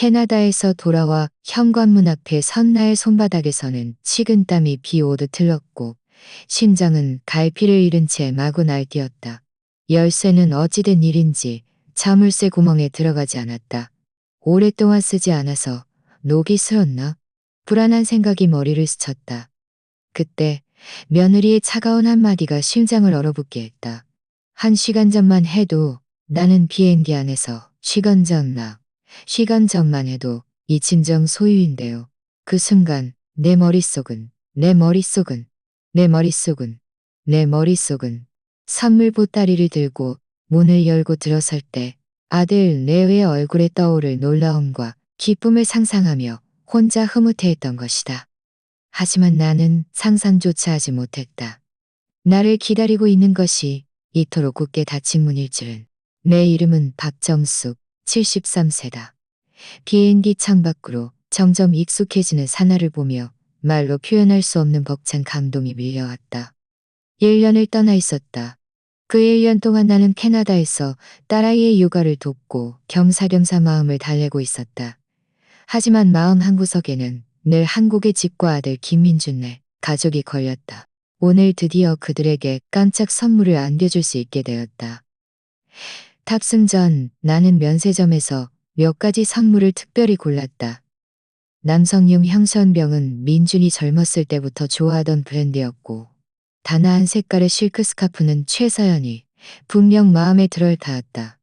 캐나다에서 돌아와 현관문 앞에 선 나의 손바닥에서는 식은땀이 비 오듯 흘렀고 심장은 갈피를 잃은 채 마구 날뛰었다. 열쇠는 어찌된 일인지 자물쇠 구멍에 들어가지 않았다. 오랫동안 쓰지 않아서 녹이 슬었나? 불안한 생각이 머리를 스쳤다. 그때 며느리의 차가운 한마디가 심장을 얼어붙게 했다. 1시간 전만 해도 나는 비행기 안에서 시간 전만 해도 이 진정 소유인데요. 그 순간 내 머릿속은 선물 보따리를 들고 문을 열고 들어설 때 아들 레오의 얼굴에 떠오를 놀라움과 기쁨을 상상하며 혼자 흐뭇해했던 것이다. 하지만 나는 상상조차 하지 못했다. 나를 기다리고 있는 것이 이토록 굳게 닫힌 문일 줄은. 내 이름은 박정숙, 73세다. 비행기 창밖으로 점점 익숙해지는 산하를 보며 말로 표현할 수 없는 벅찬 감동이 밀려왔다. 1년을 떠나 있었다. 그 1년 동안 나는 캐나다에서 딸아이의 육아를 돕고 겸사겸사 마음을 달래고 있었다. 하지만 마음 한구석에는 늘 한국의 집과 아들 김민준네 가족이 걸렸다. 오늘 드디어 그들에게 깜짝 선물을 안겨줄 수 있게 되었다. 탑승 전 나는 면세점에서 몇 가지 선물을 특별히 골랐다. 남성용 향수병은 민준이 젊었을 때부터 좋아하던 브랜드였고 단아한 색깔의 실크 스카프는 최서연이 분명 마음에 들어 닿았다.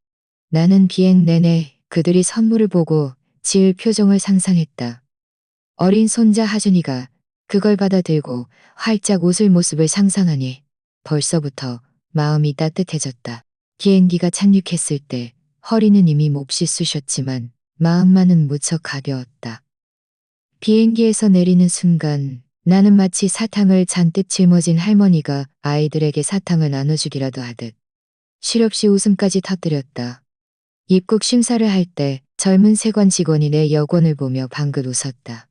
나는 비행 내내 그들이 선물을 보고 지을 표정을 상상했다. 어린 손자 하준이가 그걸 받아들고 활짝 웃을 모습을 상상하니 벌써부터 마음이 따뜻해졌다. 비행기가 착륙했을 때 허리는 이미 몹시 쑤셨지만 마음만은 무척 가벼웠다. 비행기에서 내리는 순간 나는 마치 사탕을 잔뜩 짊어진 할머니가 아이들에게 사탕을 나눠주기라도 하듯 실없이 웃음까지 터뜨렸다. 입국 심사를 할 때 젊은 세관 직원이 내 여권을 보며 방긋 웃었다.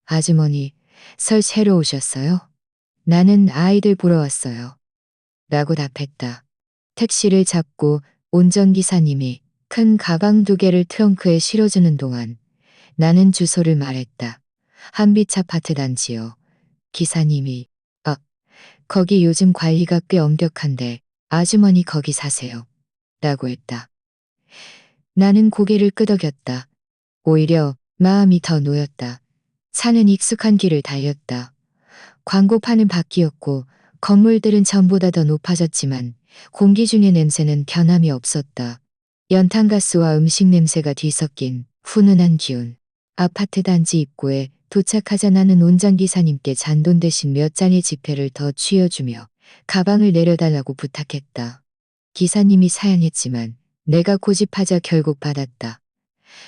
아주머니, 설 새로 오셨어요? 나는 아이들 보러 왔어요. 라고 답했다. 택시를 잡고 운전기사님이 큰 가방 2개를 트렁크에 실어주는 동안 나는 주소를 말했다. 한빛 아파트 단지요. 기사님이 거기 요즘 관리가 꽤 엄격한데 아주머니 거기 사세요. 라고 했다. 나는 고개를 끄덕였다. 오히려 마음이 더 놓였다. 차는 익숙한 길을 달렸다. 광고판은 바뀌었고 건물들은 전보다 더 높아졌지만 공기 중의 냄새는 변함이 없었다. 연탄가스와 음식 냄새가 뒤섞인 훈훈한 기운. 아파트 단지 입구에 도착하자 나는 운전기사님께 잔돈 대신 몇 장의 지폐를 더 쥐어주며 가방을 내려달라고 부탁했다. 기사님이 사양했지만 내가 고집하자 결국 받았다.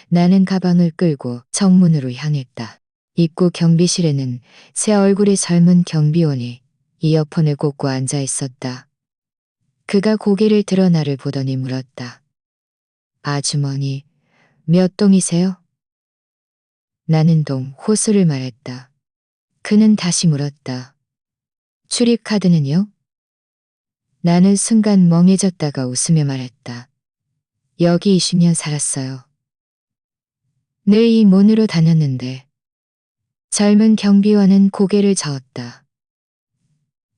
나는 가방을 끌고 정문으로 향했다. 입구 경비실에는 새 얼굴의 젊은 경비원이 이어폰을 꽂고 앉아 있었다. 그가 고개를 들어 나를 보더니 물었다. 아주머니, 몇 동이세요? 나는 동 호수를 말했다. 그는 다시 물었다. 출입카드는요? 나는 순간 멍해졌다가 웃으며 말했다. 여기 20년 살았어요. 늘 이 문으로 다녔는데. 젊은 경비원은 고개를 저었다.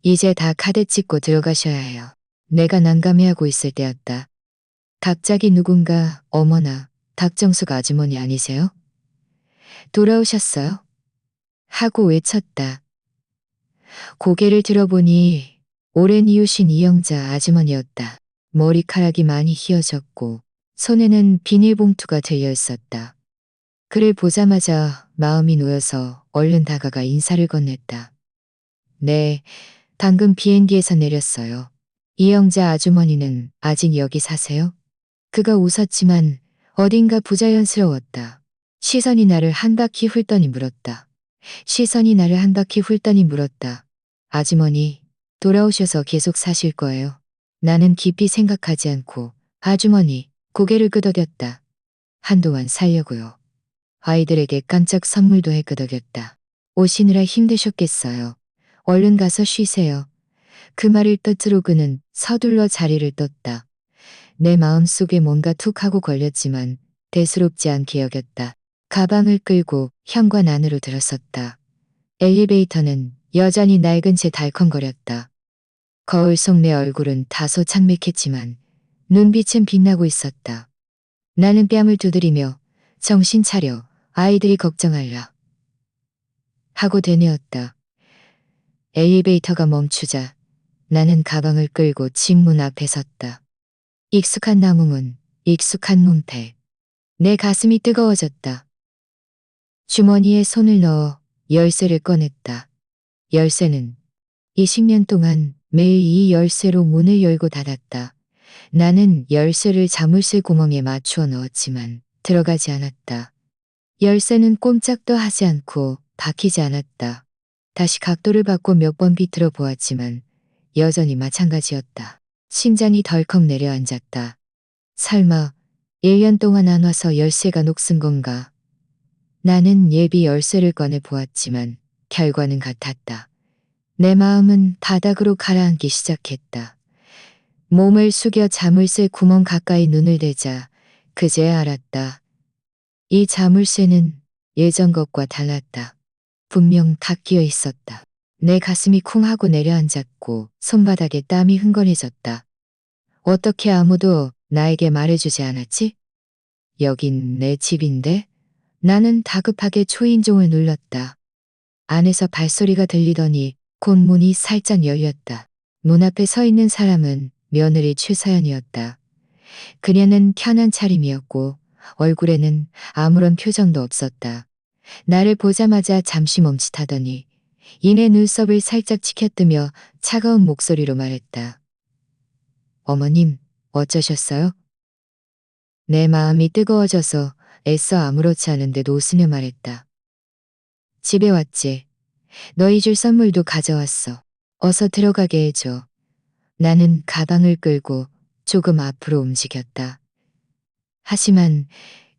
이제 다 카드 찍고 들어가셔야 해요. 내가 난감해하고 있을 때였다. 갑자기 누군가 어머나 박정숙 아주머니 아니세요? 돌아오셨어요? 하고 외쳤다. 고개를 들어보니 오랜 이웃인 이영자 아주머니였다. 머리카락이 많이 휘어졌고 손에는 비닐봉투가 들려 있었다. 그를 보자마자 마음이 놓여서 얼른 다가가 인사를 건넸다. 네, 방금 비행기에서 내렸어요. 이영자 아주머니는 아직 여기 사세요? 그가 웃었지만 어딘가 부자연스러웠다. 시선이 나를 한 바퀴 훑더니 물었다. 아주머니, 돌아오셔서 계속 사실 거예요. 나는 깊이 생각하지 않고 아주머니, 고개를 끄덕였다. 한동안 살려고요. 아이들에게 깜짝 선물도 해 끄덕였다. 오시느라 힘드셨겠어요. 얼른 가서 쉬세요. 그 말을 끝으로 그는 서둘러 자리를 떴다. 내 마음속에 뭔가 툭 하고 걸렸지만 대수롭지 않게 여겼다. 가방을 끌고 현관 안으로 들어섰다. 엘리베이터는 여전히 낡은 채 덜컹거렸다. 거울 속 내 얼굴은 다소 창백했지만 눈빛은 빛나고 있었다. 나는 뺨을 두드리며 정신 차려, 아이들이 걱정할라 하고 되뇌었다. 엘리베이터가 멈추자 나는 가방을 끌고 집 문 앞에 섰다. 익숙한 나무문, 익숙한 문패. 내 가슴이 뜨거워졌다. 주머니에 손을 넣어 열쇠를 꺼냈다. 열쇠는 20년 동안 매일 이 열쇠로 문을 열고 닫았다. 나는 열쇠를 자물쇠 구멍에 맞추어 넣었지만 들어가지 않았다. 열쇠는 꼼짝도 하지 않고 박히지 않았다. 다시 각도를 바꿔 몇 번 비틀어 보았지만 여전히 마찬가지였다. 심장이 덜컥 내려앉았다. 설마 1년 동안 안 와서 열쇠가 녹슨 건가? 나는 예비 열쇠를 꺼내 보았지만 결과는 같았다. 내 마음은 바닥으로 가라앉기 시작했다. 몸을 숙여 자물쇠 구멍 가까이 눈을 대자 그제야 알았다. 이 자물쇠는 예전 것과 달랐다. 분명 닫혀 있었다. 내 가슴이 쿵 하고 내려앉았고 손바닥에 땀이 흥건해졌다. 어떻게 아무도 나에게 말해주지 않았지? 여긴 내 집인데? 나는 다급하게 초인종을 눌렀다. 안에서 발소리가 들리더니 곧 문이 살짝 열렸다. 문 앞에 서 있는 사람은 며느리 최서연이었다. 그녀는 편한 차림이었고 얼굴에는 아무런 표정도 없었다. 나를 보자마자 잠시 멈칫하더니 이내 눈썹을 살짝 치켜뜨며 차가운 목소리로 말했다. 어머님, 어쩌셨어요? 내 마음이 뜨거워져서 애써 아무렇지 않은데도 웃으며 말했다. 집에 왔지. 너희 줄 선물도 가져왔어. 어서 들어가게 해줘. 나는 가방을 끌고 조금 앞으로 움직였다. 하지만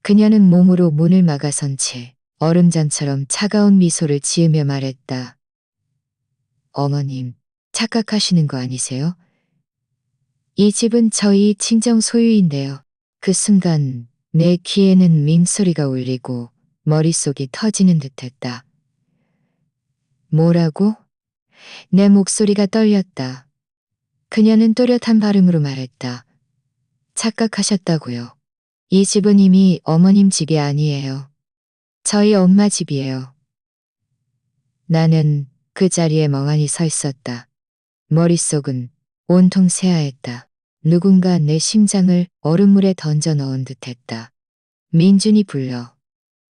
그녀는 몸으로 문을 막아선 채 얼음장처럼 차가운 미소를 지으며 말했다. 어머님, 착각하시는 거 아니세요? 이 집은 저희 친정 소유인데요. 그 순간 내 귀에는 밍소리가 울리고 머릿속이 터지는 듯했다. 뭐라고? 내 목소리가 떨렸다. 그녀는 또렷한 발음으로 말했다. 착각하셨다고요. 이 집은 이미 어머님 집이 아니에요. 저희 엄마 집이에요. 나는 그 자리에 멍하니 서 있었다. 머릿속은 온통 새하였다. 누군가 내 심장을 얼음물에 던져 넣은 듯했다. 민준이 불러.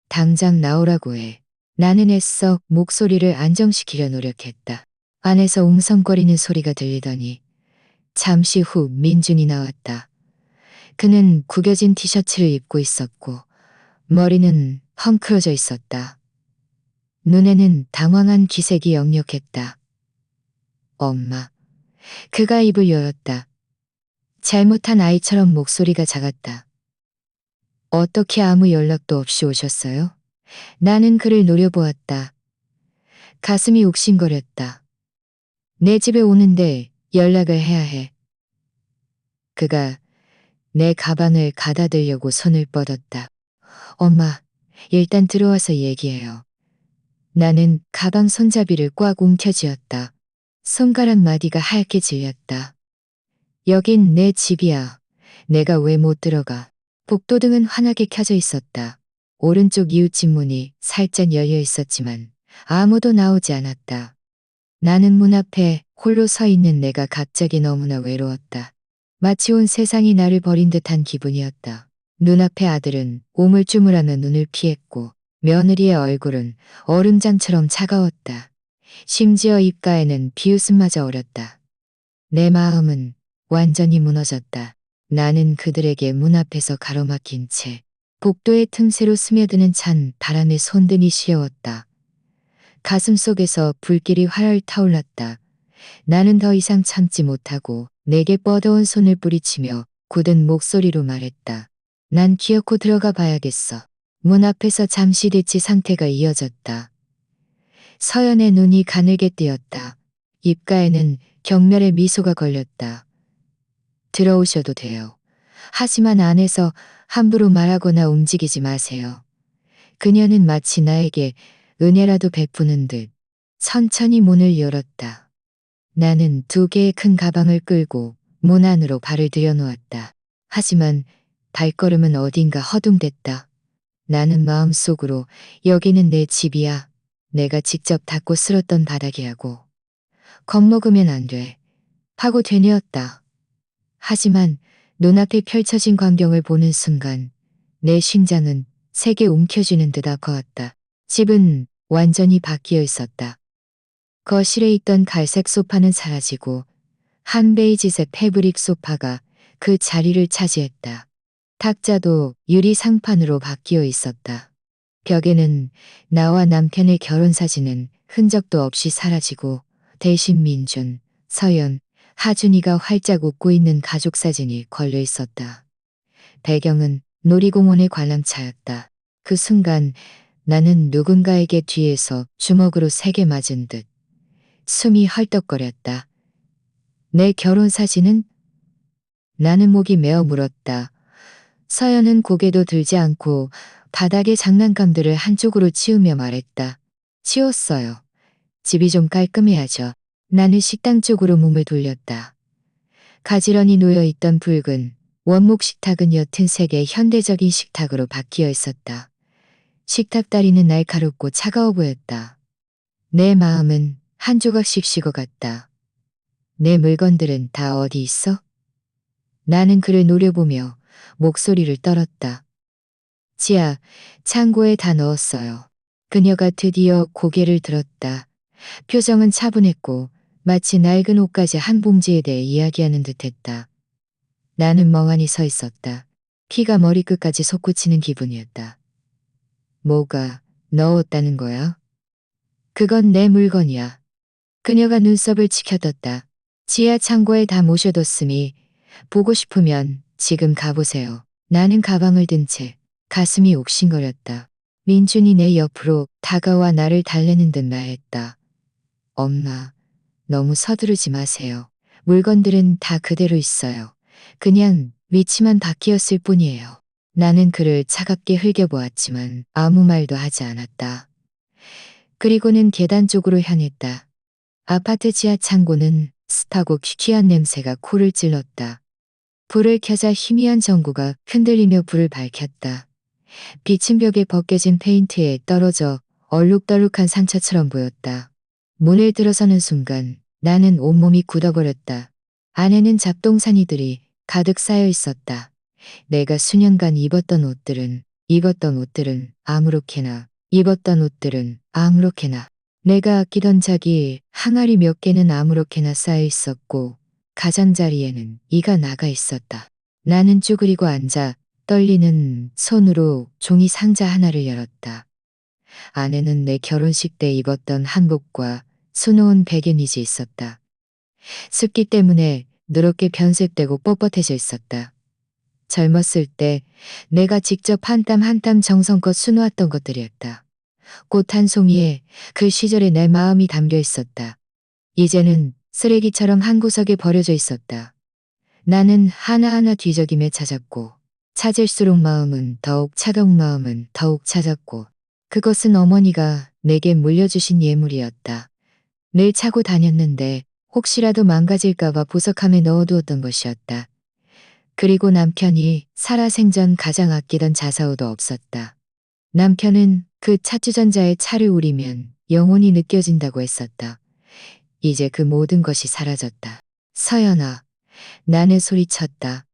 당장 나오라고 해. 나는 애써 목소리를 안정시키려 노력했다. 안에서 웅성거리는 소리가 들리더니 잠시 후 민준이 나왔다. 그는 구겨진 티셔츠를 입고 있었고 머리는 헝클어져 있었다. 눈에는 당황한 기색이 역력했다. 엄마. 그가 입을 열었다. 잘못한 아이처럼 목소리가 작았다. 어떻게 아무 연락도 없이 오셨어요? 나는 그를 노려보았다. 가슴이 욱신거렸다. 내 집에 오는데 연락을 해야 해. 그가 내 가방을 가다들려고 손을 뻗었다. 엄마, 일단 들어와서 얘기해요. 나는 가방 손잡이를 꽉 움켜쥐었다. 손가락 마디가 하얗게 질렸다. 여긴 내 집이야. 내가 왜 못 들어가. 복도등은 환하게 켜져 있었다. 오른쪽 이웃집 문이 살짝 열려 있었지만 아무도 나오지 않았다. 나는 문 앞에 홀로 서 있는 내가 갑자기 너무나 외로웠다. 마치 온 세상이 나를 버린 듯한 기분이었다. 눈앞의 아들은 오물쭈물하며 눈을 피했고 며느리의 얼굴은 얼음장처럼 차가웠다. 심지어 입가에는 비웃음마저 어렸다. 내 마음은 완전히 무너졌다. 나는 그들에게 문 앞에서 가로막힌 채 복도의 틈새로 스며드는 찬 바람에 손등이 시려웠다. 가슴 속에서 불길이 활활 타올랐다. 나는 더 이상 참지 못하고 내게 뻗어온 손을 뿌리치며 굳은 목소리로 말했다. 난 기어코 들어가 봐야겠어. 문 앞에서 잠시 대치 상태가 이어졌다. 서연의 눈이 가늘게 뜨였다. 입가에는 경멸의 미소가 걸렸다. 들어오셔도 돼요. 하지만 안에서 함부로 말하거나 움직이지 마세요. 그녀는 마치 나에게 은혜라도 베푸는 듯 천천히 문을 열었다. 나는 두 개의 큰 가방을 끌고 문 안으로 발을 들여놓았다. 하지만 발걸음은 어딘가 허둥댔다. 나는 마음속으로 여기는 내 집이야. 내가 직접 닦고 쓸었던 바닥이라고. 겁먹으면 안 돼. 하고 되뇌었다. 하지만 눈앞에 펼쳐진 광경을 보는 순간 내 심장은 세게 움켜쥐는 듯 아파왔다. 집은 완전히 바뀌어 있었다. 거실에 있던 갈색 소파는 사라지고 한 베이지색 패브릭 소파가 그 자리를 차지했다. 탁자도 유리 상판으로 바뀌어 있었다. 벽에는 나와 남편의 결혼 사진은 흔적도 없이 사라지고 대신 민준, 서연, 하준이가 활짝 웃고 있는 가족 사진이 걸려 있었다. 배경은 놀이공원의 관람차였다. 그 순간 나는 누군가에게 뒤에서 주먹으로 세게 맞은 듯 숨이 헐떡거렸다. 내 결혼 사진은? 나는 목이 메어 물었다. 서연은 고개도 들지 않고 바닥의 장난감들을 한쪽으로 치우며 말했다. 치웠어요. 집이 좀 깔끔해야죠. 나는 식당 쪽으로 몸을 돌렸다. 가지런히 놓여있던 붉은 원목 식탁은 옅은 색의 현대적인 식탁으로 바뀌어 있었다. 식탁 다리는 날카롭고 차가워 보였다. 내 마음은 한 조각씩 식어갔다. 내 물건들은 다 어디 있어? 나는 그를 노려보며 목소리를 떨었다. 지아, 창고에 다 넣었어요. 그녀가 드디어 고개를 들었다. 표정은 차분했고 마치 낡은 옷까지 한 봉지에 대해 이야기하는 듯했다. 나는 멍하니 서 있었다. 피가 머리끝까지 솟구치는 기분이었다. 뭐가 넣었다는 거야? 그건 내 물건이야. 그녀가 눈썹을 치켜떴다. 지하 창고에 다 모셔뒀으니 보고 싶으면 지금 가보세요. 나는 가방을 든 채 가슴이 옥신거렸다. 민준이 내 옆으로 다가와 나를 달래는 듯 말했다. 엄마, 너무 서두르지 마세요. 물건들은 다 그대로 있어요. 그냥 위치만 바뀌었을 뿐이에요. 나는 그를 차갑게 흘겨보았지만 아무 말도 하지 않았다. 그리고는 계단 쪽으로 향했다. 아파트 지하 창고는 습하고 퀴퀴한 냄새가 코를 찔렀다. 불을 켜자 희미한 전구가 흔들리며 불을 밝혔다. 빛은 벽에 벗겨진 페인트에 떨어져 얼룩덜룩한 상처처럼 보였다. 문을 들어서는 순간 나는 온몸이 굳어버렸다. 안에는 잡동사니들이 가득 쌓여 있었다. 내가 수년간 입었던 옷들은 아무렇게나, 입었던 옷들은 아무렇게나, 내가 아끼던 자기 항아리 몇 개는 아무렇게나 쌓여 있었고 가장자리에는 이가 나가 있었다. 나는 쭈그리고 앉아 떨리는 손으로 종이 상자 하나를 열었다. 안에는 내 결혼식 때 입었던 한복과 수놓은 베개니지 있었다. 습기 때문에 누렇게 변색되고 뻣뻣해져 있었다. 젊었을 때 내가 직접 한 땀 한 땀 정성껏 수놓았던 것들이었다. 꽃 한 송이에 그 시절의 내 마음이 담겨 있었다. 이제는 쓰레기처럼 한 구석에 버려져 있었다. 나는 하나하나 뒤적이며 찾았고 찾을수록 마음은 더욱 찾았고 그것은 어머니가 내게 물려주신 예물이었다. 늘 차고 다녔는데 혹시라도 망가질까봐 보석함에 넣어두었던 것이었다. 그리고 남편이 살아생전 가장 아끼던 자사오도 없었다. 남편은 그 차주전자의 차를 우리면 영혼이 느껴진다고 했었다. 이제 그 모든 것이 사라졌다. 서연아, 나는 소리쳤다.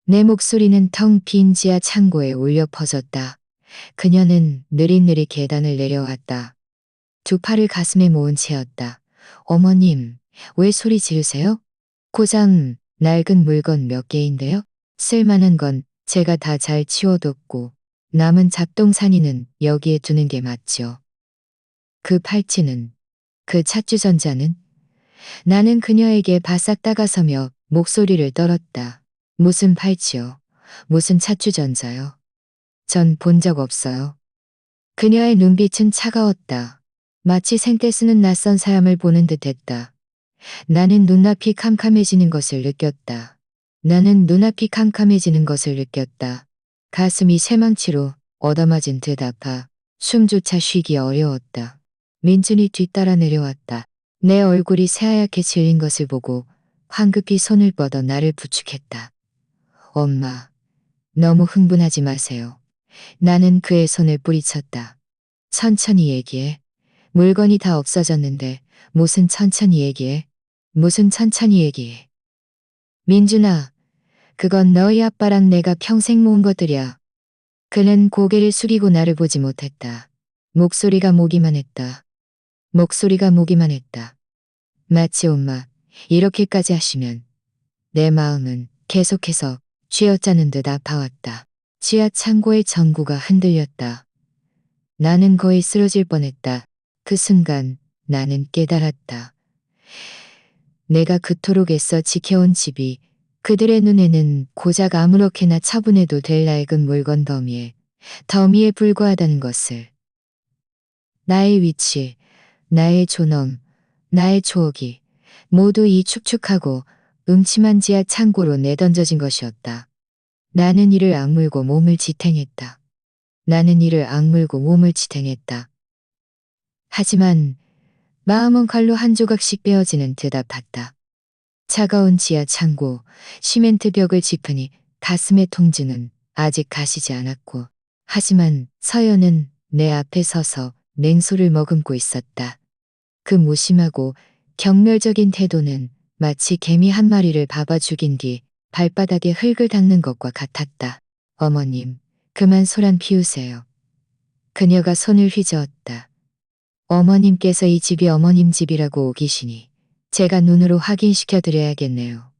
내 목소리는 텅 빈 지하 창고에 울려 퍼졌다. 그녀는 느릿느릿 계단을 내려왔다. 두 팔을 가슴에 모은 채였다. 어머님, 왜 소리 지르세요? 고장 낡은 물건 몇 개인데요? 쓸만한 건 제가 다 잘 치워뒀고 남은 잡동사니는 여기에 두는 게 맞죠. 그 팔찌는, 그 찻주전자는? 나는 그녀에게 바싹 다가서며 목소리를 떨었다. 무슨 팔찌요? 무슨 찻주전자요? 전 본 적 없어요. 그녀의 눈빛은 차가웠다. 마치 생떼 쓰는 낯선 사람을 보는 듯했다. 나는 눈앞이 캄캄해지는 것을 느꼈다. 가슴이 쇠망치로 얻어맞은 듯 아파 숨조차 쉬기 어려웠다. 민준이 뒤따라 내려왔다. 내 얼굴이 새하얗게 질린 것을 보고 황급히 손을 뻗어 나를 부축했다. 엄마, 너무 흥분하지 마세요. 나는 그의 손을 뿌리쳤다. 천천히 얘기해. 물건이 다 없어졌는데 무슨 천천히 얘기해? 무슨 천천히 얘기해. 민준아, 그건 너희 아빠랑 내가 평생 모은 것들이야. 그는 고개를 숙이고 나를 보지 못했다. 목소리가 모기만 했다. 목소리가 모기만 했다. 마치 엄마, 이렇게까지 하시면 내 마음은 계속해서 쥐어짜는 듯 아파왔다. 지하 창고의 전구가 흔들렸다. 나는 거의 쓰러질 뻔했다. 그 순간 나는 깨달았다. 내가 그토록 애써 지켜온 집이 그들의 눈에는 고작 아무렇게나 처분해도 될 낡은 물건 더미에 불과하다는 것을. 나의 위치, 나의 존엄, 나의 추억이 모두 이 축축하고 음침한 지하 창고로 내던져진 것이었다. 나는 이를 악물고 몸을 지탱했다. 나는 이를 악물고 몸을 지탱했다. 하지만 마음은 칼로 한 조각씩 베어지는 듯 아팠다. 차가운 지하 창고, 시멘트 벽을 짚으니 가슴의 통증은 아직 가시지 않았고, 하지만 서연은 내 앞에 서서 냉소를 머금고 있었다. 그 무심하고 경멸적인 태도는 마치 개미 한 마리를 잡아 죽인 뒤 발바닥에 흙을 닦는 것과 같았다. 어머님, 그만 소란 피우세요. 그녀가 손을 휘저었다. 어머님께서 이 집이 어머님 집이라고 오기시니 제가 눈으로 확인시켜 드려야겠네요.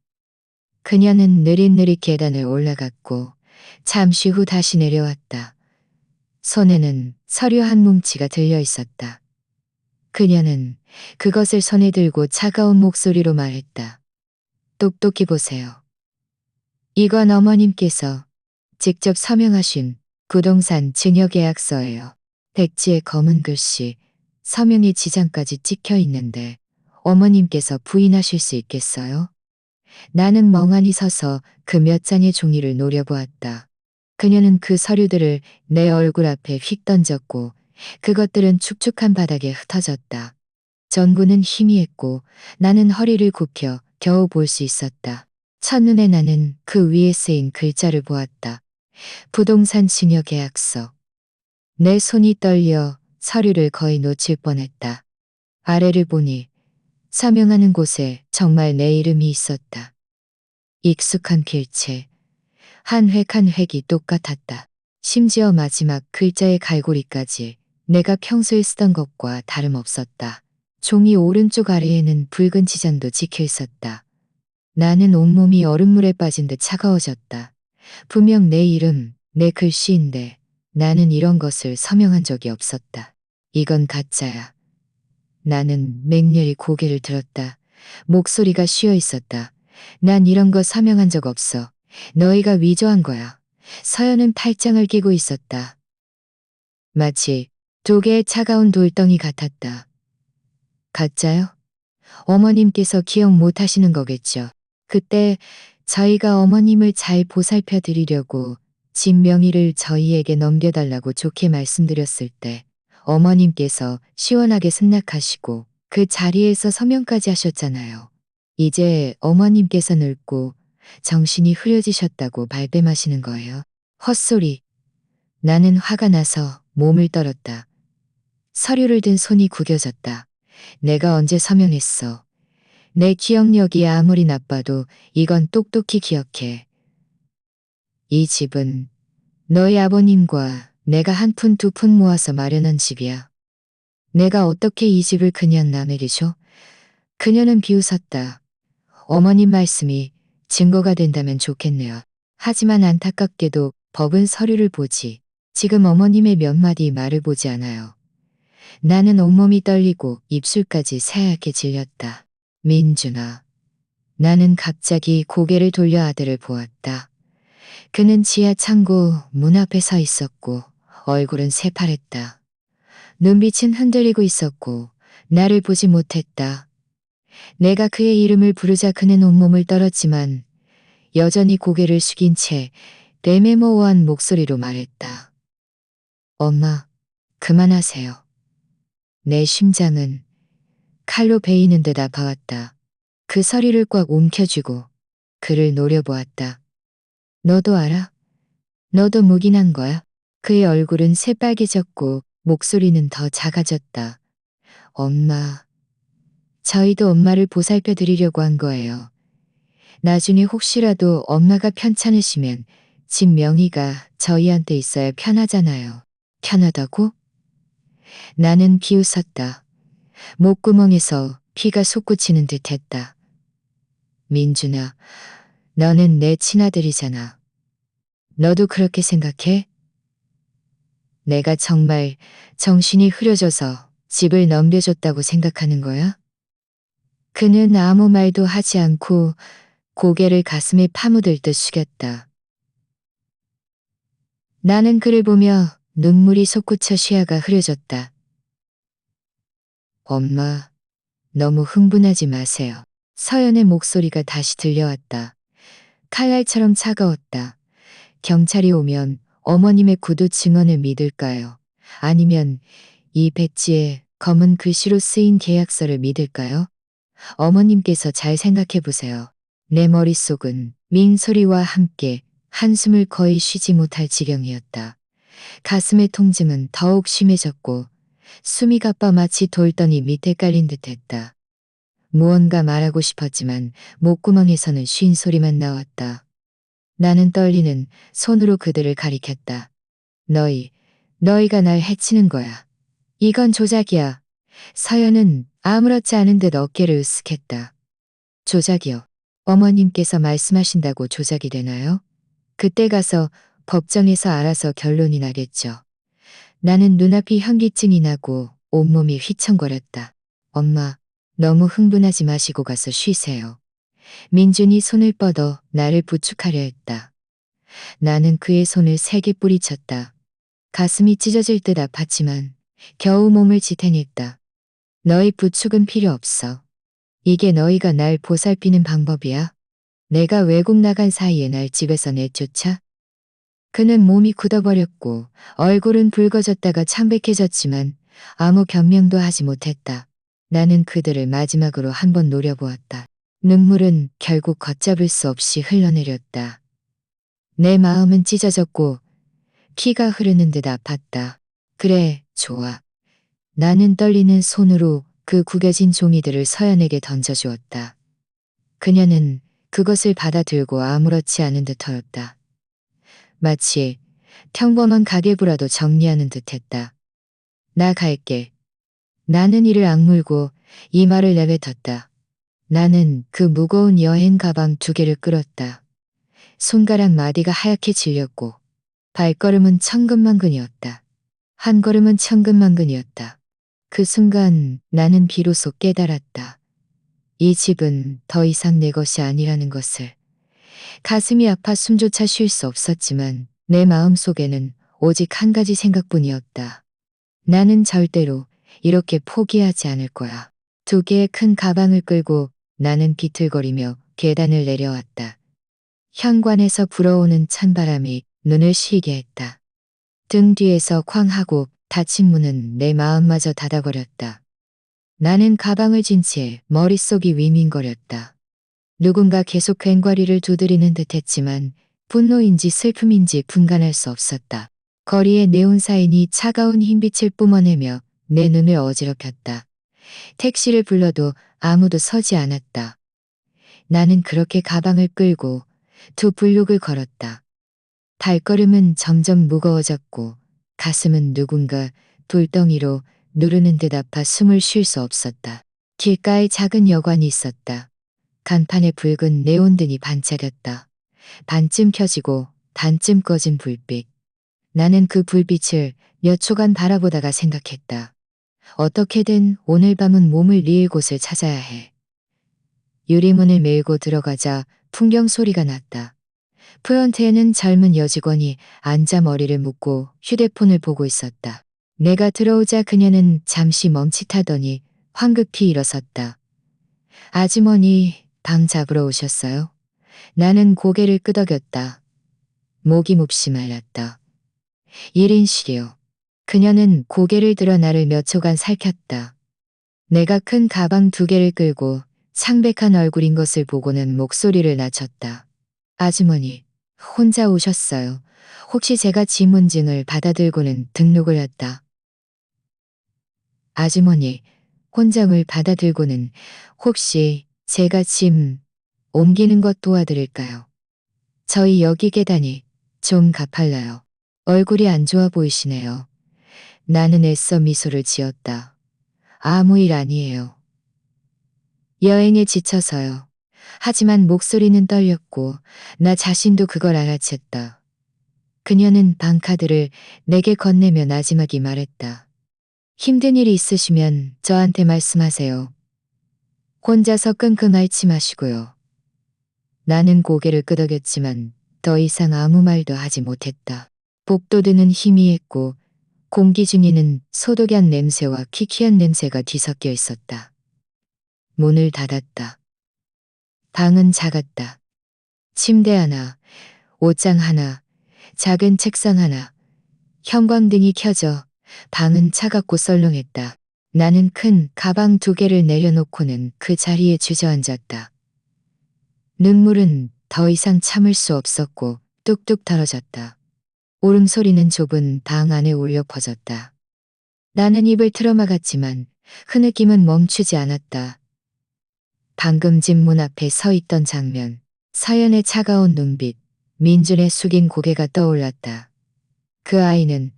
그녀는 느릿느릿 계단을 올라갔고 잠시 후 다시 내려왔다. 손에는 서류 한 뭉치가 들려 있었다. 그녀는 그것을 손에 들고 차가운 목소리로 말했다. 똑똑히 보세요. 이건 어머님께서 직접 서명하신 부동산 증여계약서예요. 백지에 검은 글씨, 서명의 지장까지 찍혀 있는데 어머님께서 부인하실 수 있겠어요? 나는 멍하니 서서 그 몇 장의 종이를 노려보았다. 그녀는 그 서류들을 내 얼굴 앞에 휙 던졌고 그것들은 축축한 바닥에 흩어졌다. 전부는 희미했고 나는 허리를 굽혀 겨우 볼 수 있었다. 첫눈에 나는 그 위에 쓰인 글자를 보았다. 부동산 증여 계약서. 내 손이 떨려 서류를 거의 놓칠 뻔했다. 아래를 보니 서명하는 곳에 정말 내 이름이 있었다. 익숙한 필체. 한 획 한 획이 똑같았다. 심지어 마지막 글자의 갈고리까지 내가 평소에 쓰던 것과 다름없었다. 종이 오른쪽 아래에는 붉은 지장도 찍혀 있었다. 나는 온몸이 얼음물에 빠진 듯 차가워졌다. 분명 내 이름, 내 글씨인데 나는 이런 것을 서명한 적이 없었다. 이건 가짜야. 나는 맹렬히 고개를 들었다. 목소리가 쉬어 있었다. 난 이런 거 서명한 적 없어. 너희가 위조한 거야. 서연은 팔짱을 끼고 있었다. 마치 두 개의 차가운 돌덩이 같았다. 가짜요? 어머님께서 기억 못 하시는 거겠죠. 그때 저희가 어머님을 잘 보살펴 드리려고 집 명의를 저희에게 넘겨달라고 좋게 말씀드렸을 때 어머님께서 시원하게 승낙하시고 그 자리에서 서명까지 하셨잖아요. 이제 어머님께서 늙고 정신이 흐려지셨다고 발뺌하시는 거예요. 헛소리. 나는 화가 나서 몸을 떨었다. 서류를 든 손이 구겨졌다. 내가 언제 서명했어. 내 기억력이 아무리 나빠도 이건 똑똑히 기억해. 이 집은 너희 아버님과 내가 한 푼 두 푼 모아서 마련한 집이야. 내가 어떻게 이 집을 그냥 남에게 줘? 그녀는 비웃었다. 어머님 말씀이 증거가 된다면 좋겠네요. 하지만 안타깝게도 법은 서류를 보지 지금 어머님의 몇 마디 말을 보지 않아요. 나는 온몸이 떨리고 입술까지 새하얗게 질렸다. 민준아. 나는 갑자기 고개를 돌려 아들을 보았다. 그는 지하 창고 문 앞에 서 있었고 얼굴은 새파랬다. 눈빛은 흔들리고 있었고 나를 보지 못했다. 내가 그의 이름을 부르자 그는 온몸을 떨었지만 여전히 고개를 숙인 채 내메모호한 목소리로 말했다. 엄마, 그만하세요. 내 심장은 칼로 베이는 듯 아파왔다. 그 서리를 꽉 움켜쥐고 그를 노려보았다. 너도 알아? 너도 묵인한 거야? 그의 얼굴은 새빨개졌고 목소리는 더 작아졌다. 엄마, 저희도 엄마를 보살펴 드리려고 한 거예요. 나중에 혹시라도 엄마가 편찮으시면 집 명의가 저희한테 있어야 편하잖아요. 편하다고? 나는 비웃었다. 목구멍에서 피가 솟구치는 듯 했다. 민준아, 너는 내 친아들이잖아. 너도 그렇게 생각해? 내가 정말 정신이 흐려져서 집을 넘겨줬다고 생각하는 거야? 그는 아무 말도 하지 않고 고개를 가슴에 파묻을 듯 숙였다. 나는 그를 보며 눈물이 솟구쳐 시야가 흐려졌다. 엄마, 너무 흥분하지 마세요. 서연의 목소리가 다시 들려왔다. 칼날처럼 차가웠다. 경찰이 오면 어머님의 구두 증언을 믿을까요? 아니면 이 백지에 검은 글씨로 쓰인 계약서를 믿을까요? 어머님께서 잘 생각해 보세요. 내 머릿속은 민소리와 함께 한숨을 거의 쉬지 못할 지경이었다. 가슴의 통증은 더욱 심해졌고 숨이 가빠 마치 돌덩이 밑에 깔린 듯했다. 무언가 말하고 싶었지만 목구멍에서는 쉰 소리만 나왔다. 나는 떨리는 손으로 그들을 가리켰다. 너희가 날 해치는 거야. 이건 조작이야. 서연은 아무렇지 않은 듯 어깨를 으쓱했다. 조작이요. 어머님께서 말씀하신다고 조작이 되나요? 그때 가서 법정에서 알아서 결론이 나겠죠. 나는 눈앞이 현기증이 나고 온몸이 휘청거렸다. 엄마, 너무 흥분하지 마시고 가서 쉬세요. 민준이 손을 뻗어 나를 부축하려 했다. 나는 그의 손을 세게 뿌리쳤다. 가슴이 찢어질 듯 아팠지만 겨우 몸을 지탱했다. 너희 부축은 필요 없어. 이게 너희가 날 보살피는 방법이야? 내가 외국 나간 사이에 날 집에서 내쫓아? 그는 몸이 굳어버렸고 얼굴은 붉어졌다가 창백해졌지만 아무 변명도 하지 못했다. 나는 그들을 마지막으로 한 번 노려보았다. 눈물은 결국 걷잡을 수 없이 흘러내렸다. 내 마음은 찢어졌고 피가 흐르는 듯 아팠다. 그래, 좋아. 나는 떨리는 손으로 그 구겨진 종이들을 서연에게 던져주었다. 그녀는 그것을 받아들고 아무렇지 않은 듯하였다. 마치 평범한 가계부라도 정리하는 듯했다. 나 갈게. 나는 이를 악물고 이 말을 내뱉었다. 나는 그 무거운 여행 가방 2개를 끌었다. 손가락 마디가 하얗게 질렸고 발걸음은 천근만근이었다. 한 걸음은 천근만근이었다. 그 순간 나는 비로소 깨달았다. 이 집은 더 이상 내 것이 아니라는 것을. 가슴이 아파 숨조차 쉴 수 없었지만 내 마음속에는 오직 한 가지 생각뿐이었다. 나는 절대로 이렇게 포기하지 않을 거야. 2개의 큰 가방을 끌고 나는 비틀거리며 계단을 내려왔다. 현관에서 불어오는 찬바람이 눈을 쉬게 했다. 등 뒤에서 쾅 하고 닫힌 문은 내 마음마저 닫아버렸다. 나는 가방을 진 채 머릿속이 위민거렸다. 누군가 계속 괭과리를 두드리는 듯했지만 분노인지 슬픔인지 분간할 수 없었다. 거리의 네온사인이 차가운 흰빛을 뿜어내며 내 눈을 어지럽혔다. 택시를 불러도 아무도 서지 않았다. 나는 그렇게 가방을 끌고 2블록을 걸었다. 발걸음은 점점 무거워졌고 가슴은 누군가 돌덩이로 누르는 듯 아파 숨을 쉴 수 없었다. 길가에 작은 여관이 있었다. 간판에 붉은 네온등이 반짝였다. 반쯤 켜지고 반쯤 꺼진 불빛. 나는 그 불빛을 몇 초간 바라보다가 생각했다. 어떻게든 오늘 밤은 몸을 뉘을 곳을 찾아야 해. 유리문을 밀고 들어가자 풍경 소리가 났다. 프런트에는 젊은 여직원이 앉아 머리를 묶고 휴대폰을 보고 있었다. 내가 들어오자 그녀는 잠시 멈칫하더니 황급히 일어섰다. 아주머니, 방 잡으러 오셨어요? 나는 고개를 끄덕였다. 목이 몹시 말랐다. 1인실이요. 그녀는 고개를 들어 나를 몇 초간 살폈다. 내가 큰 가방 2개를 끌고 창백한 얼굴인 것을 보고는 목소리를 낮췄다. 아주머니, 혼자 오셨어요. 혹시 제가 지문증을 받아들고는 등록을 했다. 아주머니, 혼장을 받아들고는 혹시 제가 짐 옮기는 것 도와드릴까요? 저희 여기 계단이 좀 가팔라요. 얼굴이 안 좋아 보이시네요. 나는 애써 미소를 지었다. 아무 일 아니에요. 여행에 지쳐서요. 하지만 목소리는 떨렸고 나 자신도 그걸 알아챘다. 그녀는 방카드를 내게 건네며 나지막이 말했다. 힘든 일이 있으시면 저한테 말씀하세요. 혼자서 끙끙 앓지 마시고요. 나는 고개를 끄덕였지만 더 이상 아무 말도 하지 못했다. 복도드는 희미했고 공기 중에는 소독약 냄새와 키키한 냄새가 뒤섞여 있었다. 문을 닫았다. 방은 작았다. 침대 하나, 옷장 하나, 작은 책상 하나, 형광등이 켜져 방은 차갑고 썰렁했다. 나는 큰 가방 2개를 내려놓고는 그 자리에 주저앉았다. 눈물은 더 이상 참을 수 없었고 뚝뚝 떨어졌다. 울음소리는 좁은 방 안에 울려 퍼졌다. 나는 입을 틀어막았지만 흐느낌은 멈추지 않았다. 방금 집 문 앞에 서 있던 장면, 서연의 차가운 눈빛, 민준의 숙인 고개가 떠올랐다. 그 아이는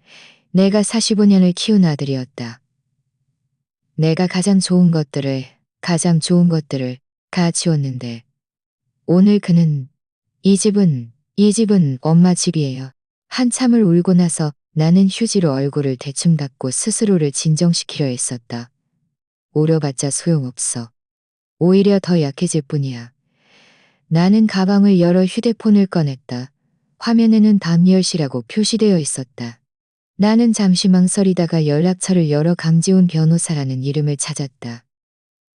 내가 45년을 키운 아들이었다. 내가 가장 좋은 것들을 다 지웠는데 오늘 그는 이 집은 엄마 집이에요. 한참을 울고 나서 나는 휴지로 얼굴을 대충 닦고 스스로를 진정시키려 했었다. 오려봤자 소용없어. 오히려 더 약해질 뿐이야. 나는 가방을 열어 휴대폰을 꺼냈다. 화면에는 밤 10시라고 표시되어 있었다. 나는 잠시 망설이다가 연락처를 열어 강지훈 변호사라는 이름을 찾았다.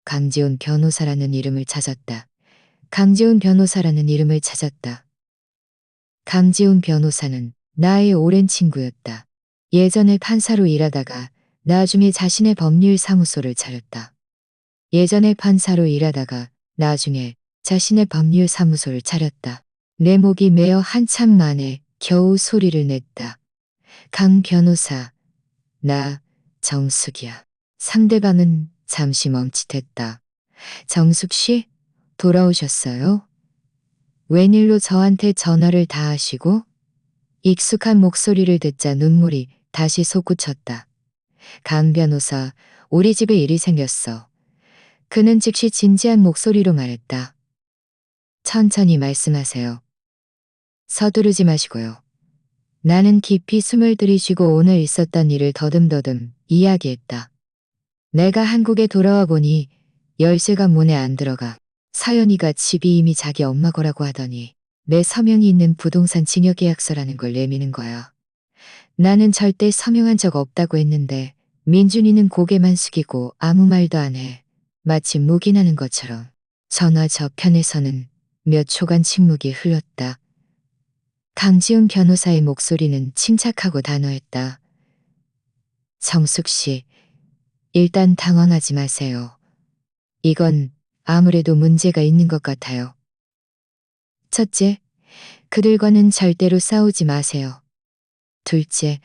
강지훈 변호사라는 이름을 찾았다. 강지훈 변호사라는 이름을 찾았다. 강지훈 변호사는 나의 오랜 친구였다. 예전에 판사로 일하다가 나중에 자신의 법률 사무소를 차렸다. 예전에 판사로 일하다가 나중에 자신의 법률 사무소를 차렸다. 내 목이 메어 한참 만에 겨우 소리를 냈다. 강 변호사, 나 정숙이야. 상대방은 잠시 멈칫했다. 정숙 씨, 돌아오셨어요? 웬일로 저한테 전화를 다 하시고? 익숙한 목소리를 듣자 눈물이 다시 솟구쳤다. 강 변호사, 우리 집에 일이 생겼어. 그는 즉시 진지한 목소리로 말했다. 천천히 말씀하세요. 서두르지 마시고요. 나는 깊이 숨을 들이쉬고 오늘 있었던 일을 더듬더듬 이야기했다. 내가 한국에 돌아와 보니 열쇠가 문에 안 들어가. 서연이가 집이 이미 자기 엄마 거라고 하더니 내 서명이 있는 부동산 증여계약서라는 걸 내미는 거야. 나는 절대 서명한 적 없다고 했는데 민준이는 고개만 숙이고 아무 말도 안 해. 마치 묵인하는 것처럼. 전화 저편에서는 몇 초간 침묵이 흘렀다. 강지훈 변호사의 목소리는 침착하고 단호했다. 정숙 씨, 일단 당황하지 마세요. 이건 아무래도 문제가 있는 것 같아요. 첫째, 그들과는 절대로 싸우지 마세요. 둘째,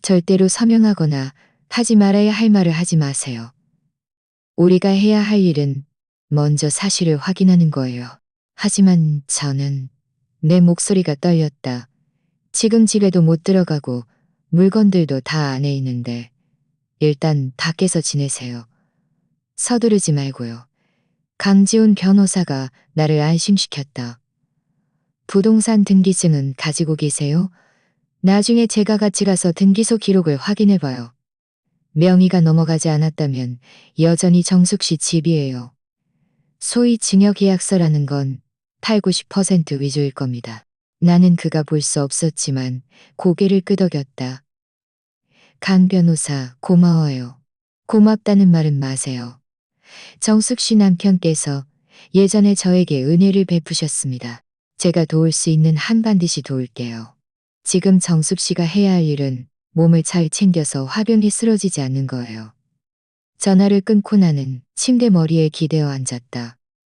절대로 서명하거나 하지 말아야 할 말을 하지 마세요. 우리가 해야 할 일은 먼저 사실을 확인하는 거예요. 하지만 저는 내 목소리가 떨렸다. 지금 집에도 못 들어가고 물건들도 다 안에 있는데 일단 밖에서 지내세요. 서두르지 말고요. 강지훈 변호사가 나를 안심시켰다. 부동산 등기증은 가지고 계세요? 나중에 제가 같이 가서 등기소 기록을 확인해봐요. 명의가 넘어가지 않았다면 여전히 정숙 씨 집이에요. 소위 증여계약서라는 건 8, 90% 위조일 겁니다. 나는 그가 볼 수 없었지만 고개를 끄덕였다. 강 변호사 고마워요. 고맙다는 말은 마세요. 정숙 씨 남편께서 예전에 저에게 은혜를 베푸셨습니다. 제가 도울 수 있는 한 반드시 도울게요. 지금 정숙 씨가 해야 할 일은 몸을 잘 챙겨서 화병이 쓰러지지 않는 거예요. 전화를 끊고 나는 침대 머리에 기대어 앉았다.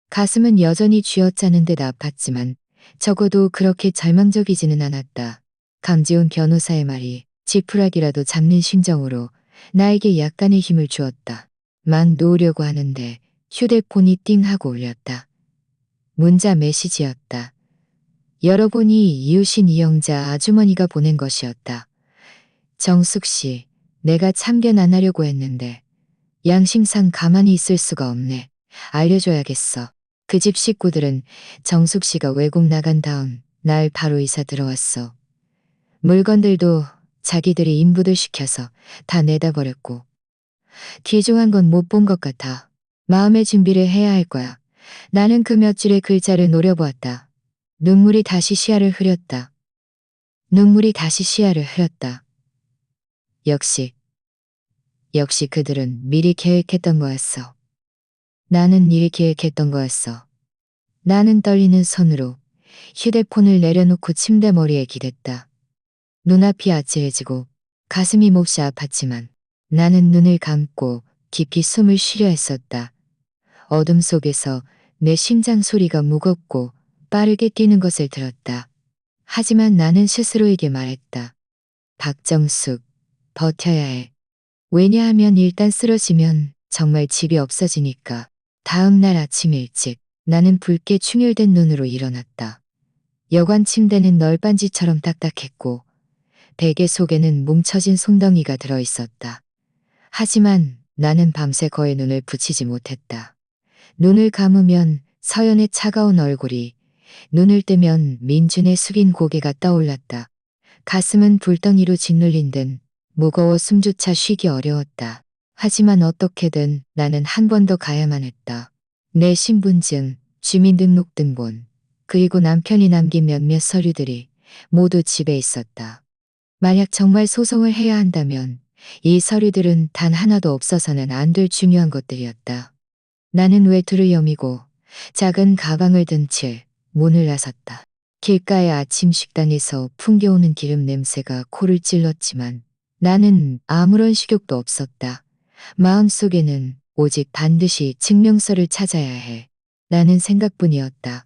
가슴은 여전히 쥐어짜는 듯 아팠지만 적어도 그렇게 절망적이지는 않았다. 강지훈 변호사의 말이 지푸라기라도 잡는 심정으로 나에게 약간의 힘을 주었다. 막 놓으려고 하는데 휴대폰이 띵 하고 울렸다. 문자 메시지였다. 열어보니 이웃인 이영자 아주머니가 보낸 것이었다. 정숙 씨, 내가 참견 안 하려고 했는데 양심상 가만히 있을 수가 없네. 알려줘야겠어. 그 집 식구들은 정숙 씨가 외국 나간 다음 날 바로 이사 들어왔어. 물건들도 자기들이 인부들 시켜서 다 내다 버렸고 귀중한 건 못 본 것 같아. 마음의 준비를 해야 할 거야. 나는 그 몇 줄의 글자를 노려보았다. 눈물이 다시 시야를 흐렸다. 눈물이 다시 시야를 흐렸다. 역시 그들은 미리 계획했던 거였어. 나는 미리 계획했던 거였어. 나는 떨리는 손으로 휴대폰을 내려놓고 침대 머리에 기댔다. 눈앞이 아찔해지고 가슴이 몹시 아팠지만 나는 눈을 감고 깊이 숨을 쉬려 했었다. 어둠 속에서 내 심장 소리가 무겁고 빠르게 뛰는 것을 들었다. 하지만 나는 스스로에게 말했다. 박정숙, 버텨야 해. 왜냐하면 일단 쓰러지면 정말 집이 없어지니까. 다음 날 아침 일찍 나는 붉게 충혈된 눈으로 일어났다. 여관 침대는 널빤지처럼 딱딱했고 베개 속에는 뭉쳐진 손덩이가 들어있었다. 하지만 나는 밤새 거의 눈을 붙이지 못했다. 눈을 감으면 서연의 차가운 얼굴이, 눈을 뜨면 민준의 숙인 고개가 떠올랐다. 가슴은 불덩이로 짓눌린 듯 무거워 숨조차 쉬기 어려웠다. 하지만 어떻게든 나는 한 번 더 가야만 했다. 내 신분증, 주민등록등본, 그리고 남편이 남긴 몇몇 서류들이 모두 집에 있었다. 만약 정말 소송을 해야 한다면 이 서류들은 단 하나도 없어서는 안 될 중요한 것들이었다. 나는 외투를 여미고 작은 가방을 든 채 문을 나섰다. 길가의 아침 식당에서 풍겨오는 기름 냄새가 코를 찔렀지만 나는 아무런 식욕도 없었다. 마음속에는 오직 반드시 증명서를 찾아야 해. 라는 생각뿐이었다.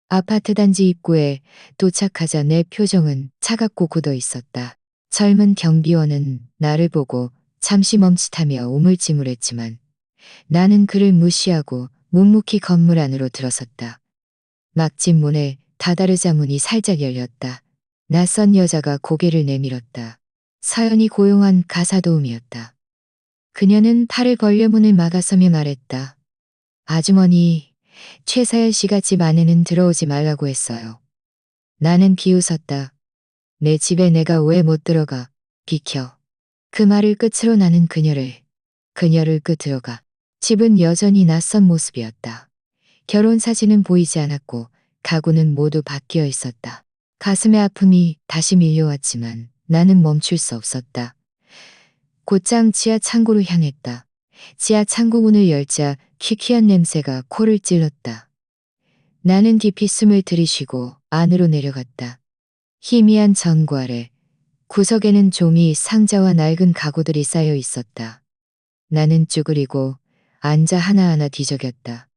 아파트 단지 입구에 도착하자 내 표정은 차갑고 굳어 있었다. 젊은 경비원은 나를 보고 잠시 멈칫하며 우물쭈물했지만 나는 그를 무시하고 묵묵히 건물 안으로 들어섰다. 막진 문에 다다르자 문이 살짝 열렸다. 낯선 여자가 고개를 내밀었다. 사연이 고용한 가사도우미였다. 그녀는 팔을 벌려 문을 막아서며 말했다. 아주머니, 최사연 씨가 집 안에는 들어오지 말라고 했어요. 나는 비웃었다. 내 집에 내가 왜 못 들어가? 비켜. 그 말을 끝으로 나는 그녀를 끝으로 가. 집은 여전히 낯선 모습이었다. 결혼 사진은 보이지 않았고 가구는 모두 바뀌어 있었다. 가슴의 아픔이 다시 밀려왔지만 나는 멈출 수 없었다. 곧장 지하 창고로 향했다. 지하 창고 문을 열자 퀴퀴한 냄새가 코를 찔렀다. 나는 깊이 숨을 들이쉬고 안으로 내려갔다. 희미한 전구 아래 구석에는 종이, 상자와 낡은 가구들이 쌓여 있었다. 나는 쭈그리고 앉아 하나하나 뒤적였다.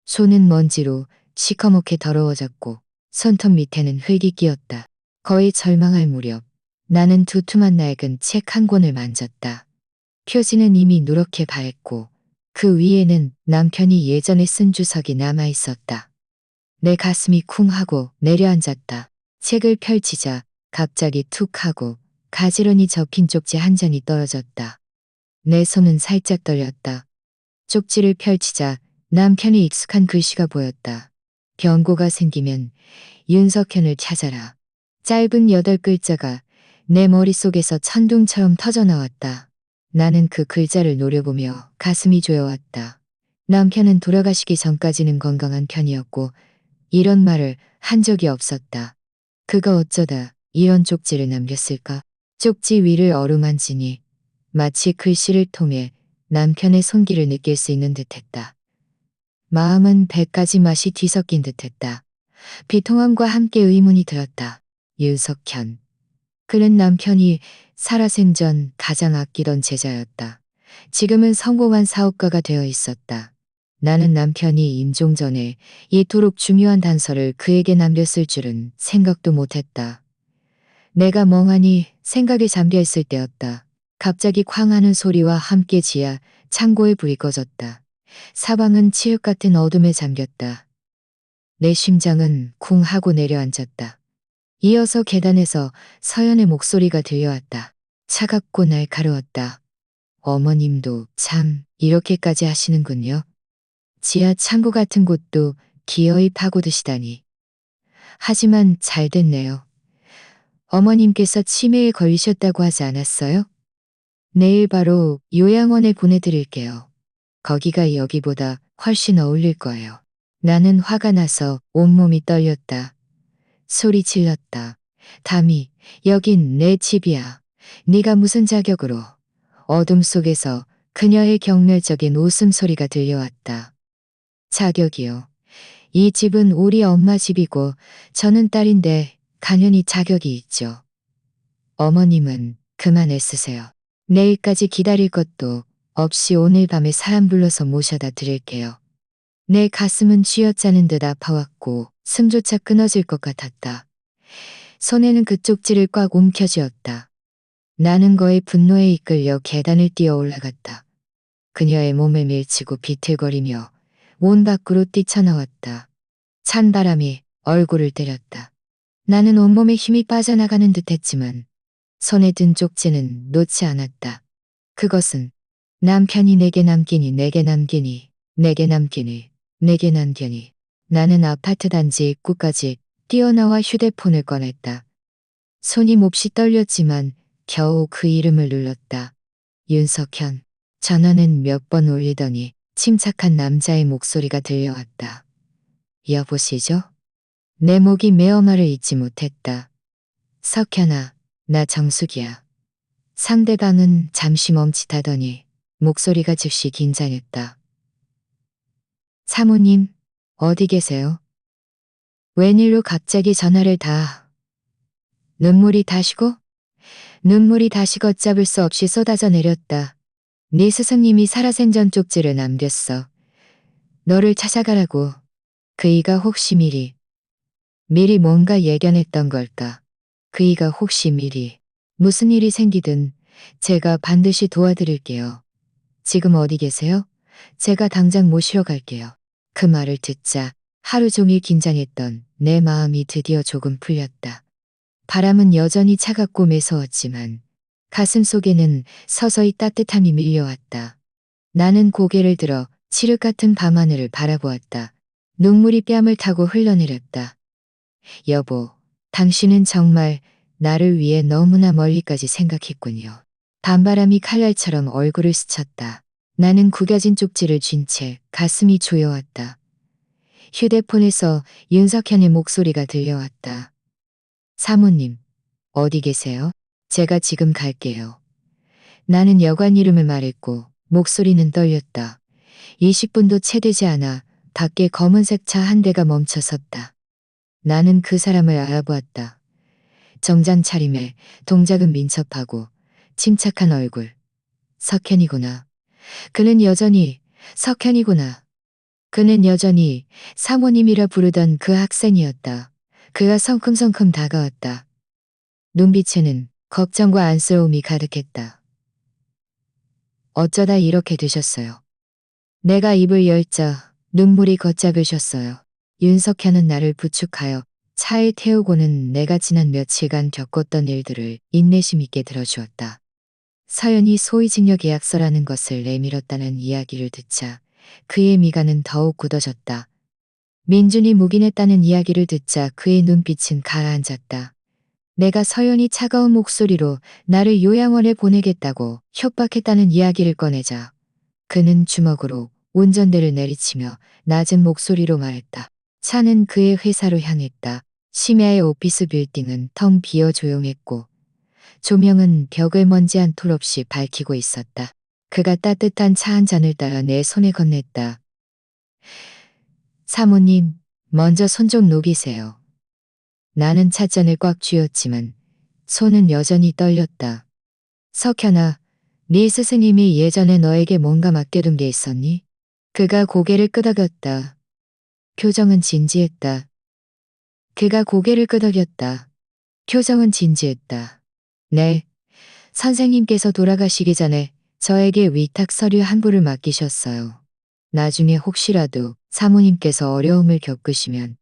손은 먼지로 시커멓게 더러워졌고 손톱 밑에는 흙이 끼었다. 거의 절망할 무렵 나는 두툼한 낡은 책 한 권을 만졌다. 표지는 이미 누렇게 밝고 그 위에는 남편이 예전에 쓴 주석이 남아 있었다. 내 가슴이 쿵 하고 내려앉았다. 책을 펼치자 갑자기 툭 하고 가지런히 접힌 쪽지 한 장이 떨어졌다. 내 손은 살짝 떨렸다. 쪽지를 펼치자 남편의 익숙한 글씨가 보였다. 변고가 생기면 윤석현을 찾아라. 짧은 8글자가 내 머릿속에서 천둥처럼 터져나왔다. 나는 그 글자를 노려보며 가슴이 조여왔다. 남편은 돌아가시기 전까지는 건강한 편이었고 이런 말을 한 적이 없었다. 그가 어쩌다 이런 쪽지를 남겼을까? 쪽지 위를 어루만지니 마치 글씨를 통해 남편의 손길을 느낄 수 있는 듯했다. 마음은 100가지 맛이 뒤섞인 듯했다. 비통함과 함께 의문이 들었다. 윤석현. 그는 남편이 살아생전 가장 아끼던 제자였다. 지금은 성공한 사업가가 되어 있었다. 나는 남편이 임종 전에 이토록 중요한 단서를 그에게 남겼을 줄은 생각도 못했다. 내가 멍하니 생각에 잠겨 있을 때였다. 갑자기 쾅 하는 소리와 함께 지하 창고에 불이 꺼졌다. 사방은 칠흑 같은 어둠에 잠겼다. 내 심장은 쿵 하고 내려앉았다. 이어서 계단에서 서연의 목소리가 들려왔다. 차갑고 날카로웠다. 어머님도 참 이렇게까지 하시는군요. 지하 창고 같은 곳도 기어이 파고드시다니. 하지만 잘 됐네요. 어머님께서 치매에 걸리셨다고 하지 않았어요? 내일 바로 요양원에 보내드릴게요. 거기가 여기보다 훨씬 어울릴 거예요. 나는 화가 나서 온몸이 떨렸다. 소리 질렀다. 담이, 여긴 내 집이야. 네가 무슨 자격으로. 어둠 속에서 그녀의 경멸적인 웃음소리가 들려왔다. 자격이요. 이 집은 우리 엄마 집이고 저는 딸인데 당연히 자격이 있죠. 어머님은 그만 애쓰세요. 내일까지 기다릴 것도 없이 오늘 밤에 사람 불러서 모셔다 드릴게요. 내 가슴은 쥐어짜는 듯 아파왔고 숨조차 끊어질 것 같았다. 손에는 그 쪽지를 꽉 움켜쥐었다. 나는 거의 분노에 이끌려 계단을 뛰어 올라갔다. 그녀의 몸을 밀치고 비틀거리며 문 밖으로 뛰쳐나왔다. 찬 바람이 얼굴을 때렸다. 나는 온몸에 힘이 빠져나가는 듯 했지만 손에 든 쪽지는 놓지 않았다. 그것은 남편이 내게 남기니 내게 남기니 내게 남기니 내게 남기니. 나는 아파트 단지 입구까지 뛰어나와 휴대폰을 꺼냈다. 손이 몹시 떨렸지만 겨우 그 이름을 눌렀다. 윤석현. 전화는 몇 번 울리더니 침착한 남자의 목소리가 들려왔다. 여보시죠? 내 목이 메어 말을 잊지 못했다. 석현아, 나 정숙이야. 상대방은 잠시 멈칫하더니 목소리가 즉시 긴장했다. 사모님, 어디 계세요? 웬일로 갑자기 전화를 다. 눈물이 다시 걷잡을 수 없이 쏟아져 내렸다. 네 스승님이 살아생전 쪽지를 남겼어. 너를 찾아가라고. 그이가 혹시 미리 뭔가 예견했던 걸까? 그이가 혹시 미리 무슨 일이 생기든 제가 반드시 도와드릴게요. 지금 어디 계세요? 제가 당장 모시러 갈게요. 그 말을 듣자 하루 종일 긴장했던 내 마음이 드디어 조금 풀렸다. 바람은 여전히 차갑고 매서웠지만 가슴 속에는 서서히 따뜻함이 밀려왔다. 나는 고개를 들어 칠흑 같은 밤하늘을 바라보았다. 눈물이 뺨을 타고 흘러내렸다. 여보, 당신은 정말 나를 위해 너무나 멀리까지 생각했군요. 밤바람이 칼날처럼 얼굴을 스쳤다. 나는 구겨진 쪽지를 쥔 채 가슴이 조여왔다. 휴대폰에서 윤석현의 목소리가 들려왔다. 사모님, 어디 계세요? 제가 지금 갈게요. 나는 여관 이름을 말했고 목소리는 떨렸다. 20분도 채 되지 않아 밖에 검은색 차 한 대가 멈춰 섰다. 나는 그 사람을 알아보았다. 정장 차림에 동작은 민첩하고 침착한 얼굴. 석현이구나. 그는 여전히 석현이구나. 그는 여전히 사모님이라 부르던 그 학생이었다. 그가 성큼성큼 다가왔다. 눈빛에는 걱정과 안쓰러움이 가득했다. 어쩌다 이렇게 되셨어요. 내가 입을 열자 눈물이 걷잡으셨어요. 윤석현은 나를 부축하여 차에 태우고는 내가 지난 며칠간 겪었던 일들을 인내심 있게 들어주었다. 서연이 소위증여 계약서라는 것을 내밀었다는 이야기를 듣자 그의 미간은 더욱 굳어졌다. 민준이 묵인했다는 이야기를 듣자 그의 눈빛은 가라앉았다. 내가 서연이 차가운 목소리로 나를 요양원에 보내겠다고 협박했다는 이야기를 꺼내자 그는 주먹으로 운전대를 내리치며 낮은 목소리로 말했다. 차는 그의 회사로 향했다. 심야의 오피스 빌딩은 텅 비어 조용했고 조명은 벽을 먼지 한 톨 없이 밝히고 있었다. 그가 따뜻한 차 한 잔을 따라 내 손에 건넸다. 사모님, 먼저 손 좀 녹이세요. 나는 찻잔을 꽉 쥐었지만 손은 여전히 떨렸다. 석현아, 네 스승님이 예전에 너에게 뭔가 맡겨둔 게 있었니? 그가 고개를 끄덕였다. 표정은 진지했다. 그가 고개를 끄덕였다. 표정은 진지했다. 네, 선생님께서 돌아가시기 전에 저에게 위탁 서류 한 부를 맡기셨어요. 나중에 혹시라도 사모님께서 어려움을 겪으시면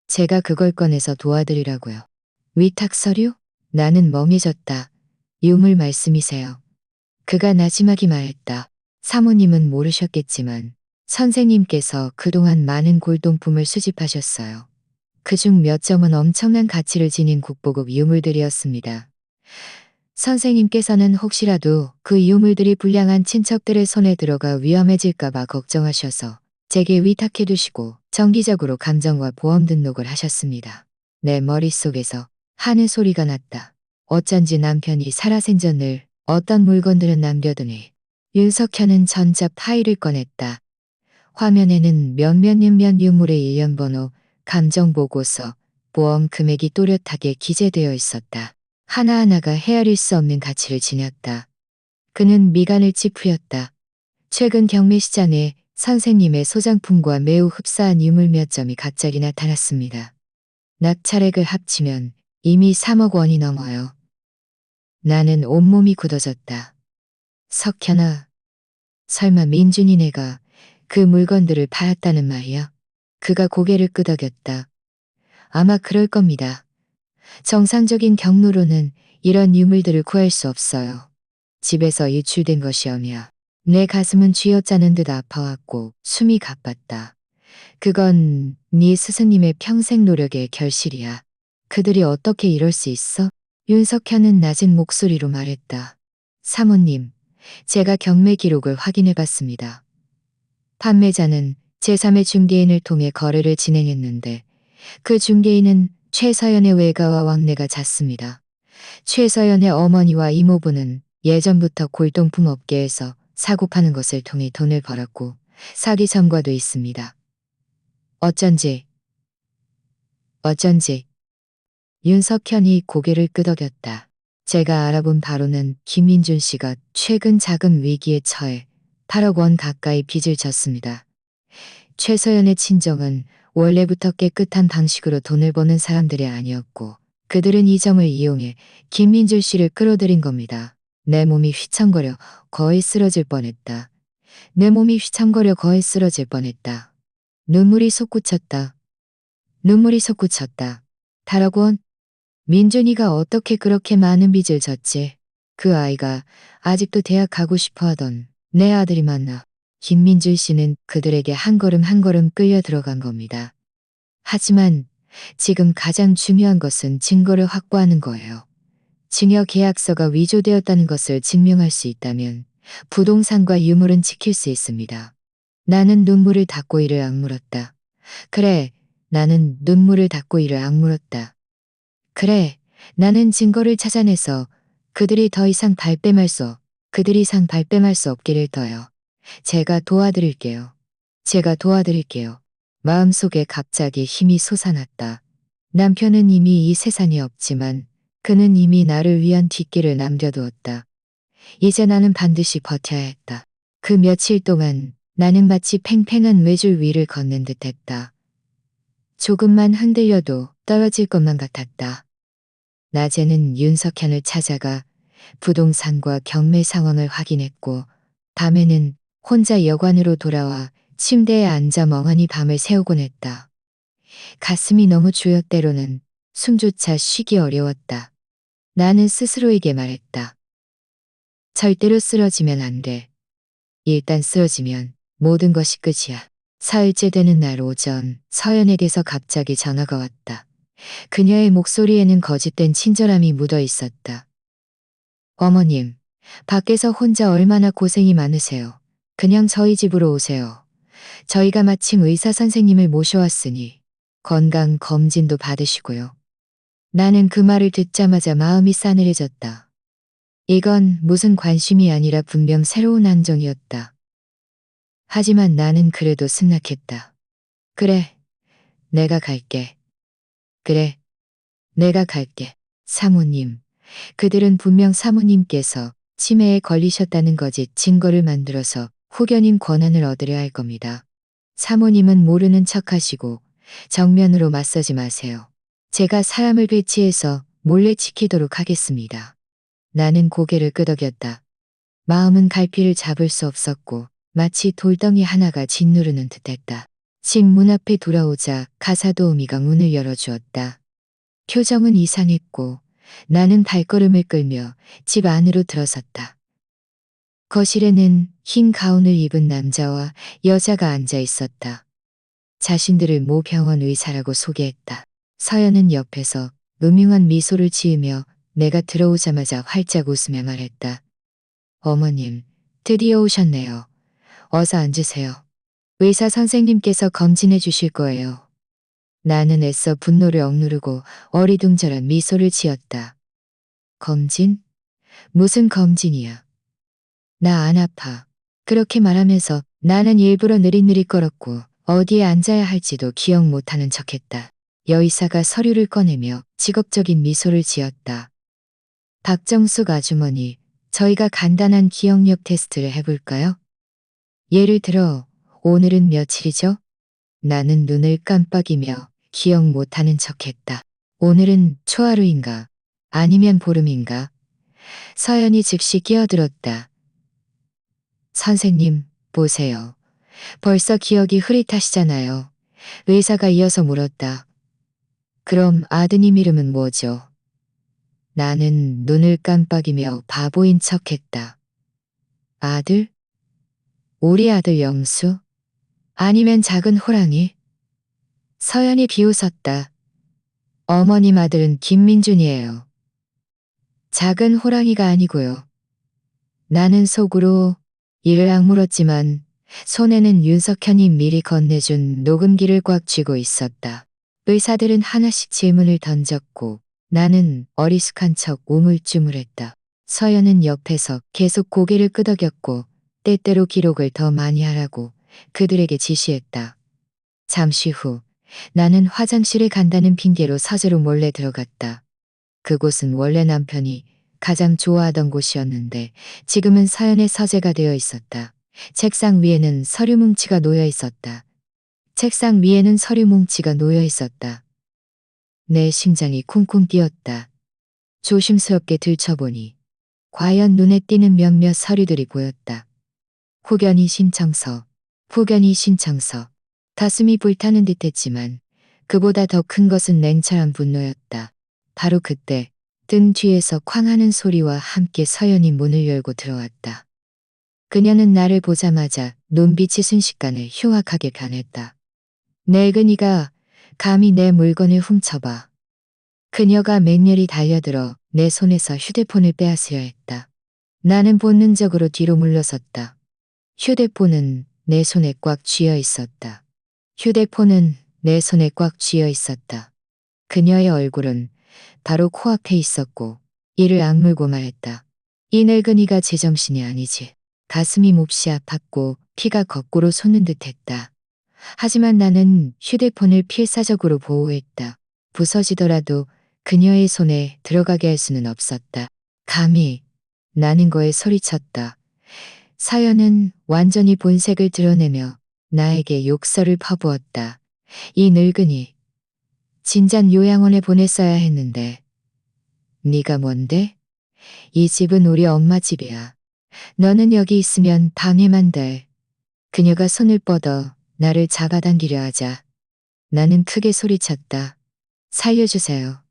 제가 그걸 꺼내서 도와드리라고요. 위탁 서류? 나는 멍해졌다. 유물 말씀이세요. 그가 나지막이 말했다. 사모님은 모르셨겠지만 선생님께서 그동안 많은 골동품을 수집하셨어요. 그중 몇 점은 엄청난 가치를 지닌 국보급 유물들이었습니다. 선생님께서는 혹시라도 그 유물들이 불량한 친척들의 손에 들어가 위험해질까봐 걱정하셔서 제게 위탁해두시고 정기적으로 감정과 보험 등록을 하셨습니다. 내 머릿속에서 하는 소리가 났다. 어쩐지 남편이 살아생전을 어떤 물건들은 남겨두니. 윤석현은 전자 파일을 꺼냈다. 화면에는 몇몇 유물의 일련번호, 감정보고서, 보험 금액이 또렷하게 기재되어 있었다. 하나하나가 헤아릴 수 없는 가치를 지녔다. 그는 미간을 찌푸렸다. 최근 경매시장에 선생님의 소장품과 매우 흡사한 유물 몇 점이 갑자기 나타났습니다. 낙찰액을 합치면 이미 3억 원이 넘어요. 나는 온몸이 굳어졌다. 석현아, 설마 민준이네가 그 물건들을 팔았다는 말이야? 그가 고개를 끄덕였다. 아마 그럴 겁니다. 정상적인 경로로는 이런 유물들을 구할 수 없어요. 집에서 유출된 것이오며. 내 가슴은 쥐어짜는 듯 아파왔고 숨이 가빴다. 그건 네 스승님의 평생 노력의 결실이야. 그들이 어떻게 이럴 수 있어? 윤석현은 낮은 목소리로 말했다. 사모님, 제가 경매 기록을 확인해봤습니다. 판매자는 제3의 중개인을 통해 거래를 진행했는데 그 중개인은 최서연의 외가와 왕래가 잦습니다. 최서연의 어머니와 이모부는 예전부터 골동품 업계에서 사고 파는 것을 통해 돈을 벌었고 사기 전과도 있습니다. 어쩐지 윤석현이 고개를 끄덕였다. 제가 알아본 바로는 김민준 씨가 최근 자금 위기에 처해 8억 원 가까이 빚을 졌습니다. 최서연의 친정은 원래부터 깨끗한 방식으로 돈을 버는 사람들이 아니었고 그들은 이 점을 이용해 김민준 씨를 끌어들인 겁니다. 내 몸이 휘청거려 거의 쓰러질 뻔했다. 내 몸이 휘청거려 거의 쓰러질 뻔했다. 눈물이 솟구쳤다. 눈물이 솟구쳤다. 8억 원? 민준이가 어떻게 그렇게 많은 빚을 졌지? 그 아이가 아직도 대학 가고 싶어 하던 내 아들이 맞나? 김민준 씨는 그들에게 한 걸음 한 걸음 끌려 들어간 겁니다. 하지만 지금 가장 중요한 것은 증거를 확보하는 거예요. 증여 계약서가 위조되었다는 것을 증명할 수 있다면 부동산과 유물은 지킬 수 있습니다. 나는 눈물을 닦고 이를 악물었다. 그래, 나는 눈물을 닦고 이를 악물었다. 그래, 나는 증거를 찾아내서 그들이 더 이상 발뺌할 수 없기를 더요. 제가 도와드릴게요. 제가 도와드릴게요. 마음속에 갑자기 힘이 솟아났다. 남편은 이미 이 세상에 없지만 그는 이미 나를 위한 뒷길을 남겨두었다. 이제 나는 반드시 버텨야 했다. 그 며칠 동안 나는 마치 팽팽한 외줄 위를 걷는 듯했다. 조금만 흔들려도 떨어질 것만 같았다. 낮에는 윤석현을 찾아가 부동산과 경매 상황을 확인했고 밤에는 혼자 여관으로 돌아와 침대에 앉아 멍하니 밤을 새우곤 했다. 가슴이 너무 조여 때로는 숨조차 쉬기 어려웠다. 나는 스스로에게 말했다. 절대로 쓰러지면 안 돼. 일단 쓰러지면 모든 것이 끝이야. 사흘째 되는 날 오전 서연에게서 갑자기 전화가 왔다. 그녀의 목소리에는 거짓된 친절함이 묻어 있었다. 어머님, 밖에서 혼자 얼마나 고생이 많으세요. 그냥 저희 집으로 오세요. 저희가 마침 의사 선생님을 모셔왔으니 건강 검진도 받으시고요. 나는 그 말을 듣자마자 마음이 싸늘해졌다. 이건 무슨 관심이 아니라 분명 새로운 안정이었다. 하지만 나는 그래도 승낙했다. 그래, 내가 갈게. 그래, 내가 갈게. 사모님, 그들은 분명 사모님께서 치매에 걸리셨다는 거짓 증거를 만들어서 후견인 권한을 얻으려 할 겁니다. 사모님은 모르는 척하시고 정면으로 맞서지 마세요. 제가 사람을 배치해서 몰래 지키도록 하겠습니다. 나는 고개를 끄덕였다. 마음은 갈피를 잡을 수 없었고 마치 돌덩이 하나가 짓누르는 듯했다. 집 문 앞에 돌아오자 가사도우미가 문을 열어주었다. 표정은 이상했고 나는 발걸음을 끌며 집 안으로 들어섰다. 거실에는 흰 가운을 입은 남자와 여자가 앉아 있었다. 자신들을 모 병원 의사라고 소개했다. 서연은 옆에서 음흉한 미소를 지으며 내가 들어오자마자 활짝 웃으며 말했다. 어머님, 드디어 오셨네요. 어서 앉으세요. 의사 선생님께서 검진해 주실 거예요. 나는 애써 분노를 억누르고 어리둥절한 미소를 지었다. 검진? 무슨 검진이야? 나 안 아파. 그렇게 말하면서 나는 일부러 느릿느릿 걸었고 어디에 앉아야 할지도 기억 못하는 척했다. 여의사가 서류를 꺼내며 직업적인 미소를 지었다. 박정숙 아주머니, 저희가 간단한 기억력 테스트를 해볼까요? 예를 들어 오늘은 며칠이죠? 나는 눈을 깜빡이며 기억 못하는 척했다. 오늘은 초하루인가? 아니면 보름인가? 서연이 즉시 끼어들었다. 선생님, 보세요. 벌써 기억이 흐릿하시잖아요. 의사가 이어서 물었다. 그럼 아드님 이름은 뭐죠? 나는 눈을 깜빡이며 바보인 척했다. 아들? 우리 아들 영수? 아니면 작은 호랑이? 서연이 비웃었다. 어머님 아들은 김민준이에요. 작은 호랑이가 아니고요. 나는 속으로 이를 악물었지만 손에는 윤석현이 미리 건네준 녹음기를 꽉 쥐고 있었다. 의사들은 하나씩 질문을 던졌고 나는 어리숙한 척 우물쭈물했다. 서연은 옆에서 계속 고개를 끄덕였고 때때로 기록을 더 많이 하라고 그들에게 지시했다. 잠시 후 나는 화장실에 간다는 핑계로 서재로 몰래 들어갔다. 그곳은 원래 남편이 가장 좋아하던 곳이었는데 지금은 서연의 서재가 되어 있었다. 책상 위에는 서류 뭉치가 놓여 있었다. 책상 위에는 서류 뭉치가 놓여 있었다. 내 심장이 쿵쿵 뛰었다. 조심스럽게 들춰보니 과연 눈에 띄는 몇몇 서류들이 보였다. 후견인 신청서, 후견인 신청서. 가슴이 불타는 듯했지만 그보다 더 큰 것은 냉철한 분노였다. 바로 그때 등 뒤에서 쾅 하는 소리와 함께 서연이 문을 열고 들어왔다. 그녀는 나를 보자마자 눈빛이 순식간에 흉악하게 변했다. 늙은이가 감히 내 물건을 훔쳐봐. 그녀가 맹렬히 달려들어 내 손에서 휴대폰을 빼앗으려 했다. 나는 본능적으로 뒤로 물러섰다. 휴대폰은 내 손에 꽉 쥐어 있었다. 휴대폰은 내 손에 꽉 쥐어 있었다. 그녀의 얼굴은 바로 코앞에 있었고 이를 악물고 말했다. 이 늙은이가 제정신이 아니지. 가슴이 몹시 아팠고 피가 거꾸로 솟는 듯했다. 하지만 나는 휴대폰을 필사적으로 보호했다. 부서지더라도 그녀의 손에 들어가게 할 수는 없었다. 감히 나는 거에 소리쳤다. 서연은 완전히 본색을 드러내며 나에게 욕설을 퍼부었다. 이 늙은이. 진작 요양원에 보냈어야 했는데. 네가 뭔데? 이 집은 우리 엄마 집이야. 너는 여기 있으면 방해만 돼. 그녀가 손을 뻗어 나를 잡아당기려 하자. 나는 크게 소리쳤다. 살려주세요.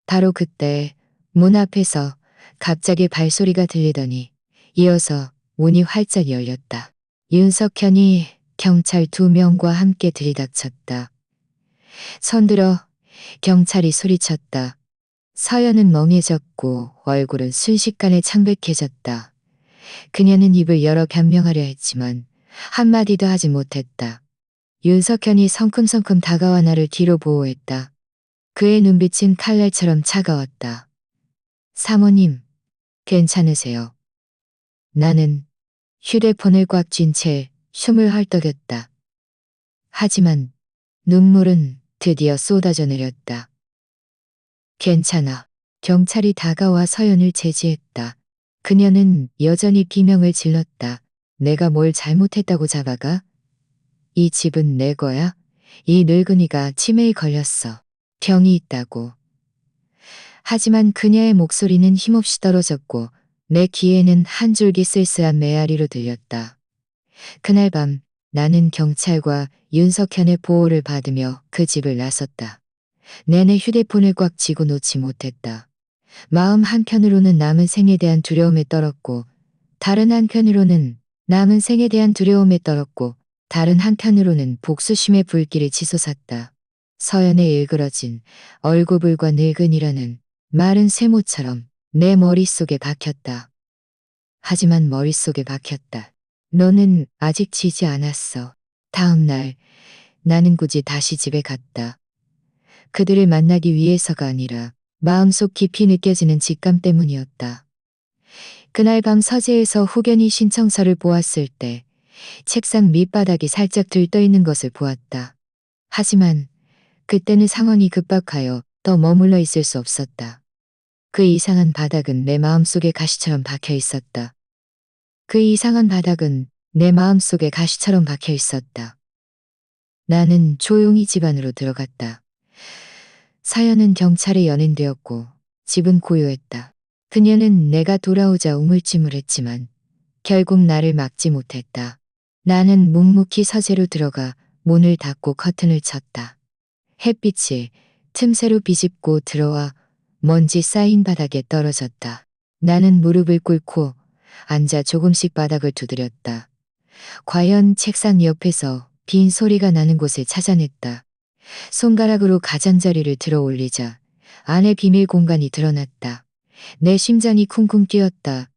바로 그때 문 앞에서 갑자기 발소리가 들리더니 이어서 문이 활짝 열렸다. 윤석현이 경찰 2명과 함께 들이닥쳤다. 손들어. 경찰이 소리쳤다. 서연은 멍해졌고 얼굴은 순식간에 창백해졌다. 그녀는 입을 열어 변명하려 했지만 한마디도 하지 못했다. 윤석현이 성큼성큼 다가와 나를 뒤로 보호했다. 그의 눈빛은 칼날처럼 차가웠다. 사모님, 괜찮으세요? 나는 휴대폰을 꽉 쥔 채 숨을 헐떡였다. 하지만 눈물은 드디어 쏟아져 내렸다. 괜찮아. 경찰이 다가와 서연을 제지했다. 그녀는 여전히 비명을 질렀다. 내가 뭘 잘못했다고 잡아가? 이 집은 내 거야? 이 늙은이가 치매에 걸렸어. 병이 있다고. 하지만 그녀의 목소리는 힘없이 떨어졌고 내 귀에는 한 줄기 쓸쓸한 메아리로 들렸다. 그날 밤 나는 경찰과 윤석현의 보호를 받으며 그 집을 나섰다. 내내 휴대폰을 꽉 쥐고 놓지 못했다. 마음 한편으로는 남은 생에 대한 두려움에 떨었고 다른 한편으로는 남은 생에 대한 두려움에 떨었고 다른 한편으로는 복수심의 불길이 치솟았다. 서연의 일그러진 얼구불과 늙은이라는 마른 세모처럼 내 머릿속에 박혔다. 하지만 머릿속에 박혔다. 너는 아직 지지 않았어. 다음 날 나는 굳이 다시 집에 갔다. 그들을 만나기 위해서가 아니라 마음속 깊이 느껴지는 직감 때문이었다. 그날 밤 서재에서 후견인 신청서를 보았을 때 책상 밑바닥이 살짝 들떠 있는 것을 보았다. 하지만 그때는 상황이 급박하여 더 머물러 있을 수 없었다. 그 이상한 바닥은 내 마음속에 가시처럼 박혀 있었다. 그 이상한 바닥은 내 마음속에 가시처럼 박혀 있었다. 나는 조용히 집 안으로 들어갔다. 사연은 경찰에 연행되었고 집은 고요했다. 그녀는 내가 돌아오자 우물쭈물했지만 결국 나를 막지 못했다. 나는 묵묵히 서재로 들어가 문을 닫고 커튼을 쳤다. 햇빛이 틈새로 비집고 들어와 먼지 쌓인 바닥에 떨어졌다. 나는 무릎을 꿇고 앉아 조금씩 바닥을 두드렸다. 과연 책상 옆에서 빈 소리가 나는 곳을 찾아냈다. 손가락으로 가장자리를 들어 올리자 안에 비밀 공간이 드러났다. 내 심장이 쿵쿵 뛰었다.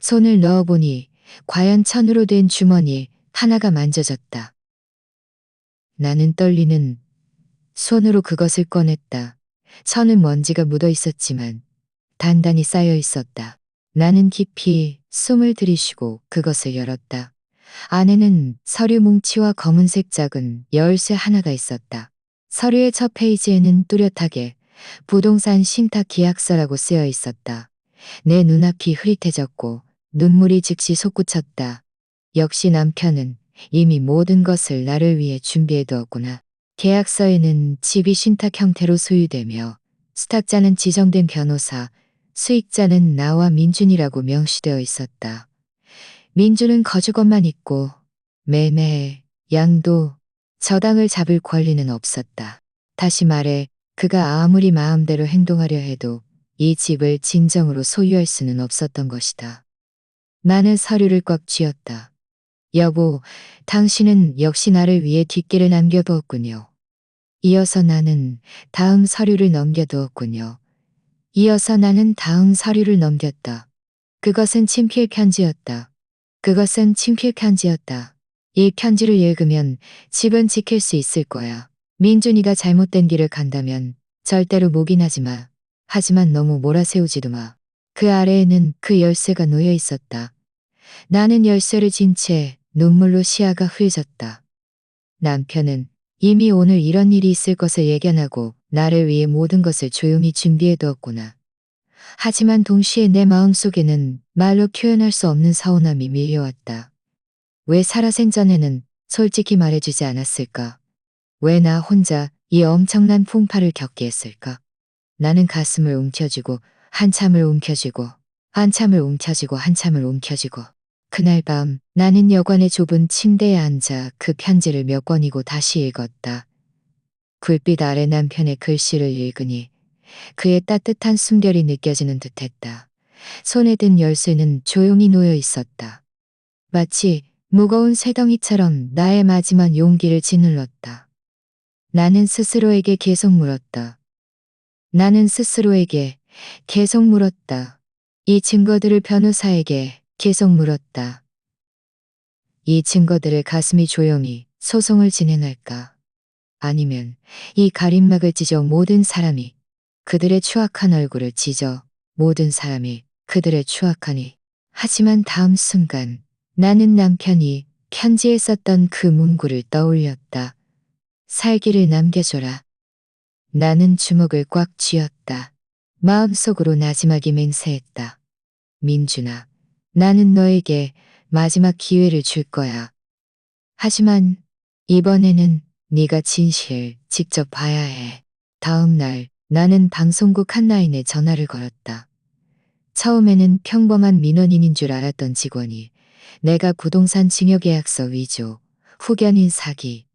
손을 넣어보니 과연 천으로 된 주머니 하나가 만져졌다. 나는 떨리는 손으로 그것을 꺼냈다. 천은 먼지가 묻어 있었지만 단단히 쌓여 있었다. 나는 깊이 숨을 들이쉬고 그것을 열었다. 안에는 서류 뭉치와 검은색 작은 열쇠 하나가 있었다. 서류의 첫 페이지에는 뚜렷하게 부동산 신탁 계약서라고 쓰여 있었다. 내 눈앞이 흐릿해졌고 눈물이 즉시 솟구쳤다. 역시 남편은 이미 모든 것을 나를 위해 준비해 두었구나. 계약서에는 집이 신탁 형태로 소유되며 수탁자는 지정된 변호사, 수익자는 나와 민준이라고 명시되어 있었다. 민준은 거주권만 있고 매매, 양도, 저당을 잡을 권리는 없었다. 다시 말해 그가 아무리 마음대로 행동하려 해도 이 집을 진정으로 소유할 수는 없었던 것이다. 나는 서류를 꽉 쥐었다. 여보, 당신은 역시 나를 위해 뒷길을 남겨두었군요. 이어서 나는 다음 서류를 넘겨두었군요. 이어서 나는 다음 서류를 넘겼다. 그것은 친필 편지였다. 그것은 친필 편지였다. 이 편지를 읽으면 집은 지킬 수 있을 거야. 민준이가 잘못된 길을 간다면 절대로 묵인하지 마. 하지만 너무 몰아세우지도 마. 그 아래에는 그 열쇠가 놓여 있었다. 나는 열쇠를 쥔 채 눈물로 시야가 흐려졌다. 남편은 이미 오늘 이런 일이 있을 것을 예견하고 나를 위해 모든 것을 조용히 준비해 두었구나. 하지만 동시에 내 마음속에는 말로 표현할 수 없는 서운함이 밀려왔다. 왜 살아생전에는 솔직히 말해주지 않았을까? 왜 나 혼자 이 엄청난 풍파를 겪게 했을까? 나는 가슴을 움켜쥐고 한참을 움켜쥐고 한참을 움켜쥐고 한참을 움켜쥐고 그날 밤 나는 여관의 좁은 침대에 앉아 그 편지를 몇 번이고 다시 읽었다. 굴빛 아래 남편의 글씨를 읽으니 그의 따뜻한 숨결이 느껴지는 듯했다. 손에 든 열쇠는 조용히 놓여 있었다. 마치 무거운 쇠덩이처럼 나의 마지막 용기를 짓눌렀다. 나는 스스로에게 계속 물었다. 나는 스스로에게 계속 물었다. 이 증거들을 변호사에게 계속 물었다. 이 증거들을 가슴이 조용히 소송을 진행할까? 아니면 이 가림막을 찢어 모든 사람이 그들의 추악한 얼굴을 찢어 모든 사람이 그들의 추악하니. 하지만 다음 순간 나는 남편이 편지에 썼던 그 문구를 떠올렸다. 살기를 남겨줘라. 나는 주먹을 꽉 쥐었다. 마음속으로 나지막이 맹세했다. 민준아, 나는 너에게 마지막 기회를 줄 거야. 하지만 이번에는 네가 진실을 직접 봐야 해. 다음 날 나는 방송국 한라인에 전화를 걸었다. 처음에는 평범한 민원인인 줄 알았던 직원이 내가 부동산 증여계약서 위조, 후견인 사기,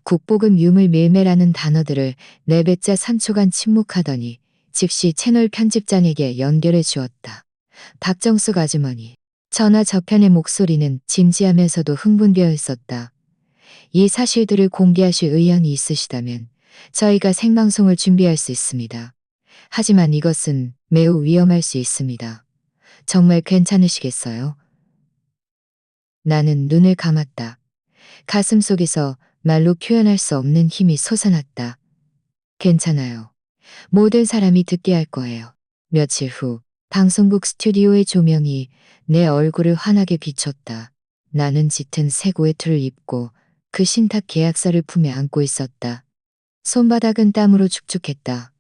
국보금 유물 밀매라는 단어들을 내뱉자 3초간 침묵하더니 즉시 채널 편집장에게 연결해 주었다. 박정숙 아주머니. 전화 저편의 목소리는 진지하면서도 흥분되어 있었다. 이 사실들을 공개하실 의향이 있으시다면 저희가 생방송을 준비할 수 있습니다. 하지만 이것은 매우 위험할 수 있습니다. 정말 괜찮으시겠어요? 나는 눈을 감았다. 가슴 속에서 말로 표현할 수 없는 힘이 솟아났다. 괜찮아요. 모든 사람이 듣게 할 거예요. 며칠 후 방송국 스튜디오의 조명이 내 얼굴을 환하게 비췄다. 나는 짙은 색 외투를 입고 그 신탁 계약서를 품에 안고 있었다. 손바닥은 땀으로 축축했다.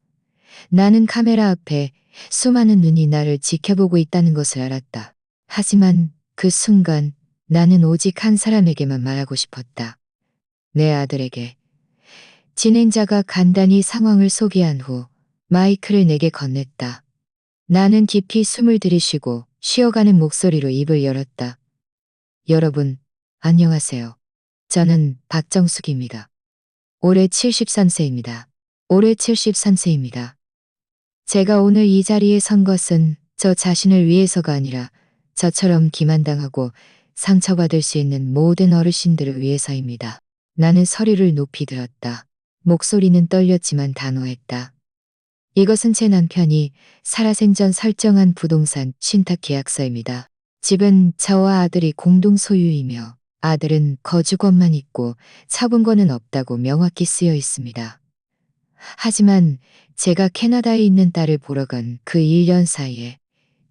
나는 카메라 앞에 수많은 눈이 나를 지켜보고 있다는 것을 알았다. 하지만 그 순간 나는 오직 한 사람에게만 말하고 싶었다. 내 아들에게. 진행자가 간단히 상황을 소개한 후 마이크를 내게 건넸다. 나는 깊이 숨을 들이쉬고 쉬어가는 목소리로 입을 열었다. 여러분, 안녕하세요. 저는 박정숙입니다. 올해 73세입니다. 올해 73세입니다. 제가 오늘 이 자리에 선 것은 저 자신을 위해서가 아니라 저처럼 기만당하고 상처받을 수 있는 모든 어르신들을 위해서입니다. 나는 서류를 높이 들었다. 목소리는 떨렸지만 단호했다. 이것은 제 남편이 살아생전 설정한 부동산 신탁 계약서입니다. 집은 저와 아들이 공동 소유이며 아들은 거주권만 있고 처분권은 없다고 명확히 쓰여 있습니다. 하지만 제가 캐나다에 있는 딸을 보러 간 그 1년 사이에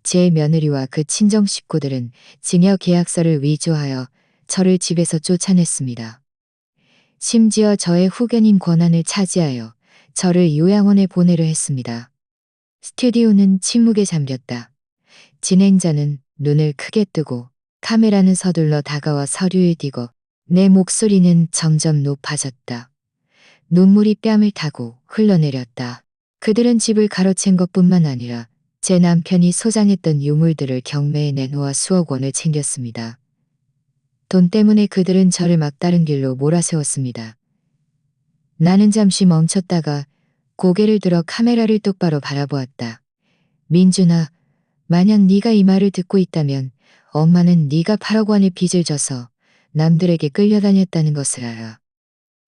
제 며느리와 그 친정 식구들은 증여 계약서를 위조하여 저를 집에서 쫓아냈습니다. 심지어 저의 후견인 권한을 차지하여 저를 요양원에 보내려 했습니다. 스튜디오는 침묵에 잠겼다. 진행자는 눈을 크게 뜨고 카메라는 서둘러 다가와 서류에 띄고 내 목소리는 점점 높아졌다. 눈물이 뺨을 타고 흘러내렸다. 그들은 집을 가로챈 것뿐만 아니라 제 남편이 소장했던 유물들을 경매에 내놓아 수억 원을 챙겼습니다. 돈 때문에 그들은 저를 막다른 길로 몰아세웠습니다. 나는 잠시 멈췄다가 고개를 들어 카메라를 똑바로 바라보았다. 민준아, 만약 네가 이 말을 듣고 있다면 엄마는 네가 8억 원의 빚을 져서 남들에게 끌려다녔다는 것을 알아.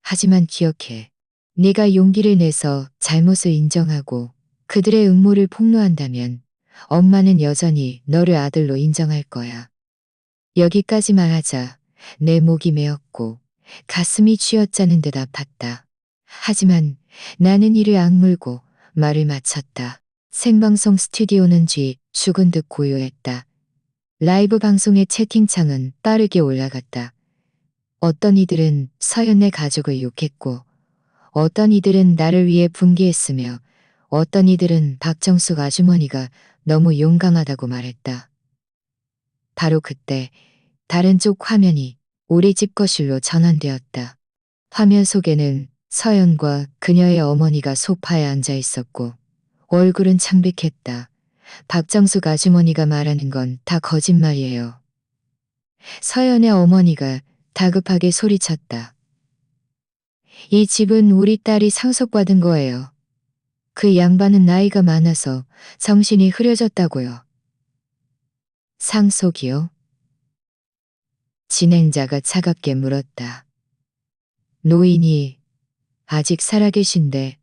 하지만 기억해. 네가 용기를 내서 잘못을 인정하고 그들의 음모를 폭로한다면 엄마는 여전히 너를 아들로 인정할 거야. 여기까지 말하자 내 목이 메었고 가슴이 쥐어짜는 듯 아팠다. 하지만 나는 이를 악물고 말을 마쳤다. 생방송 스튜디오는 죽은 듯 고요했다. 라이브 방송의 채팅창은 빠르게 올라갔다. 어떤 이들은 서연의 가족을 욕했고 어떤 이들은 나를 위해 분개했으며 어떤 이들은 박정숙 아주머니가 너무 용감하다고 말했다. 바로 그때 다른 쪽 화면이 우리 집 거실로 전환되었다. 화면 속에는 서연과 그녀의 어머니가 소파에 앉아 있었고 얼굴은 창백했다. 박정숙 아주머니가 말하는 건 다 거짓말이에요. 서연의 어머니가 다급하게 소리쳤다. 이 집은 우리 딸이 상속받은 거예요. 그 양반은 나이가 많아서 정신이 흐려졌다고요. 상속이요? 진행자가 차갑게 물었다. 노인이 아직 살아계신데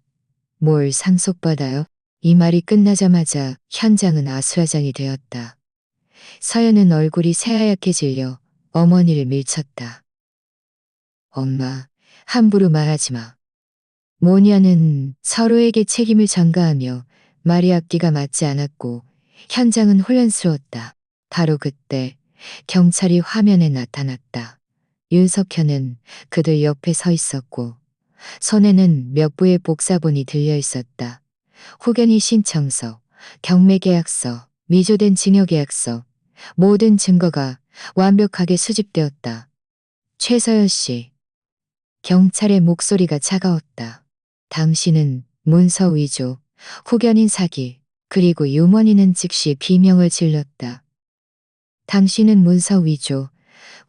뭘 상속받아요? 이 말이 끝나자마자 현장은 아수라장이 되었다. 서연은 얼굴이 새하얗게 질려 어머니를 밀쳤다. 엄마, 함부로 말하지 마. 모녀는 서로에게 책임을 전가하며 말이 앞뒤가 맞지 않았고 현장은 혼란스러웠다. 바로 그때 경찰이 화면에 나타났다. 윤석현은 그들 옆에 서 있었고 손에는 몇 부의 복사본이 들려 있었다. 후견인 신청서, 경매계약서, 위조된 징역계약서, 모든 증거가 완벽하게 수집되었다. 최서연 씨. 경찰의 목소리가 차가웠다. 당신은 문서 위조, 후견인 사기, 그리고 유머니는 즉시 비명을 질렀다. 당신은 문서 위조,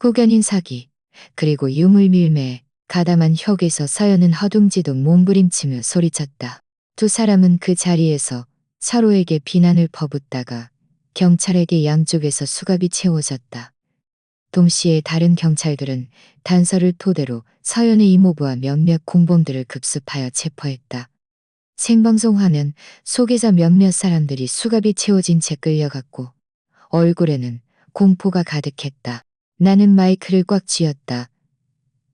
후견인 사기, 그리고 유물밀매, 가담한 혁에서 서연은 허둥지둥 몸부림치며 소리쳤다. 두 사람은 그 자리에서 서로에게 비난을 퍼붓다가 경찰에게 양쪽에서 수갑이 채워졌다. 동시에 다른 경찰들은 단서를 토대로 서연의 이모부와 몇몇 공범들을 급습하여 체포했다. 생방송 화면 속에서 몇몇 사람들이 수갑이 채워진 채 끌려갔고 얼굴에는 공포가 가득했다. 나는 마이크를 꽉 쥐었다.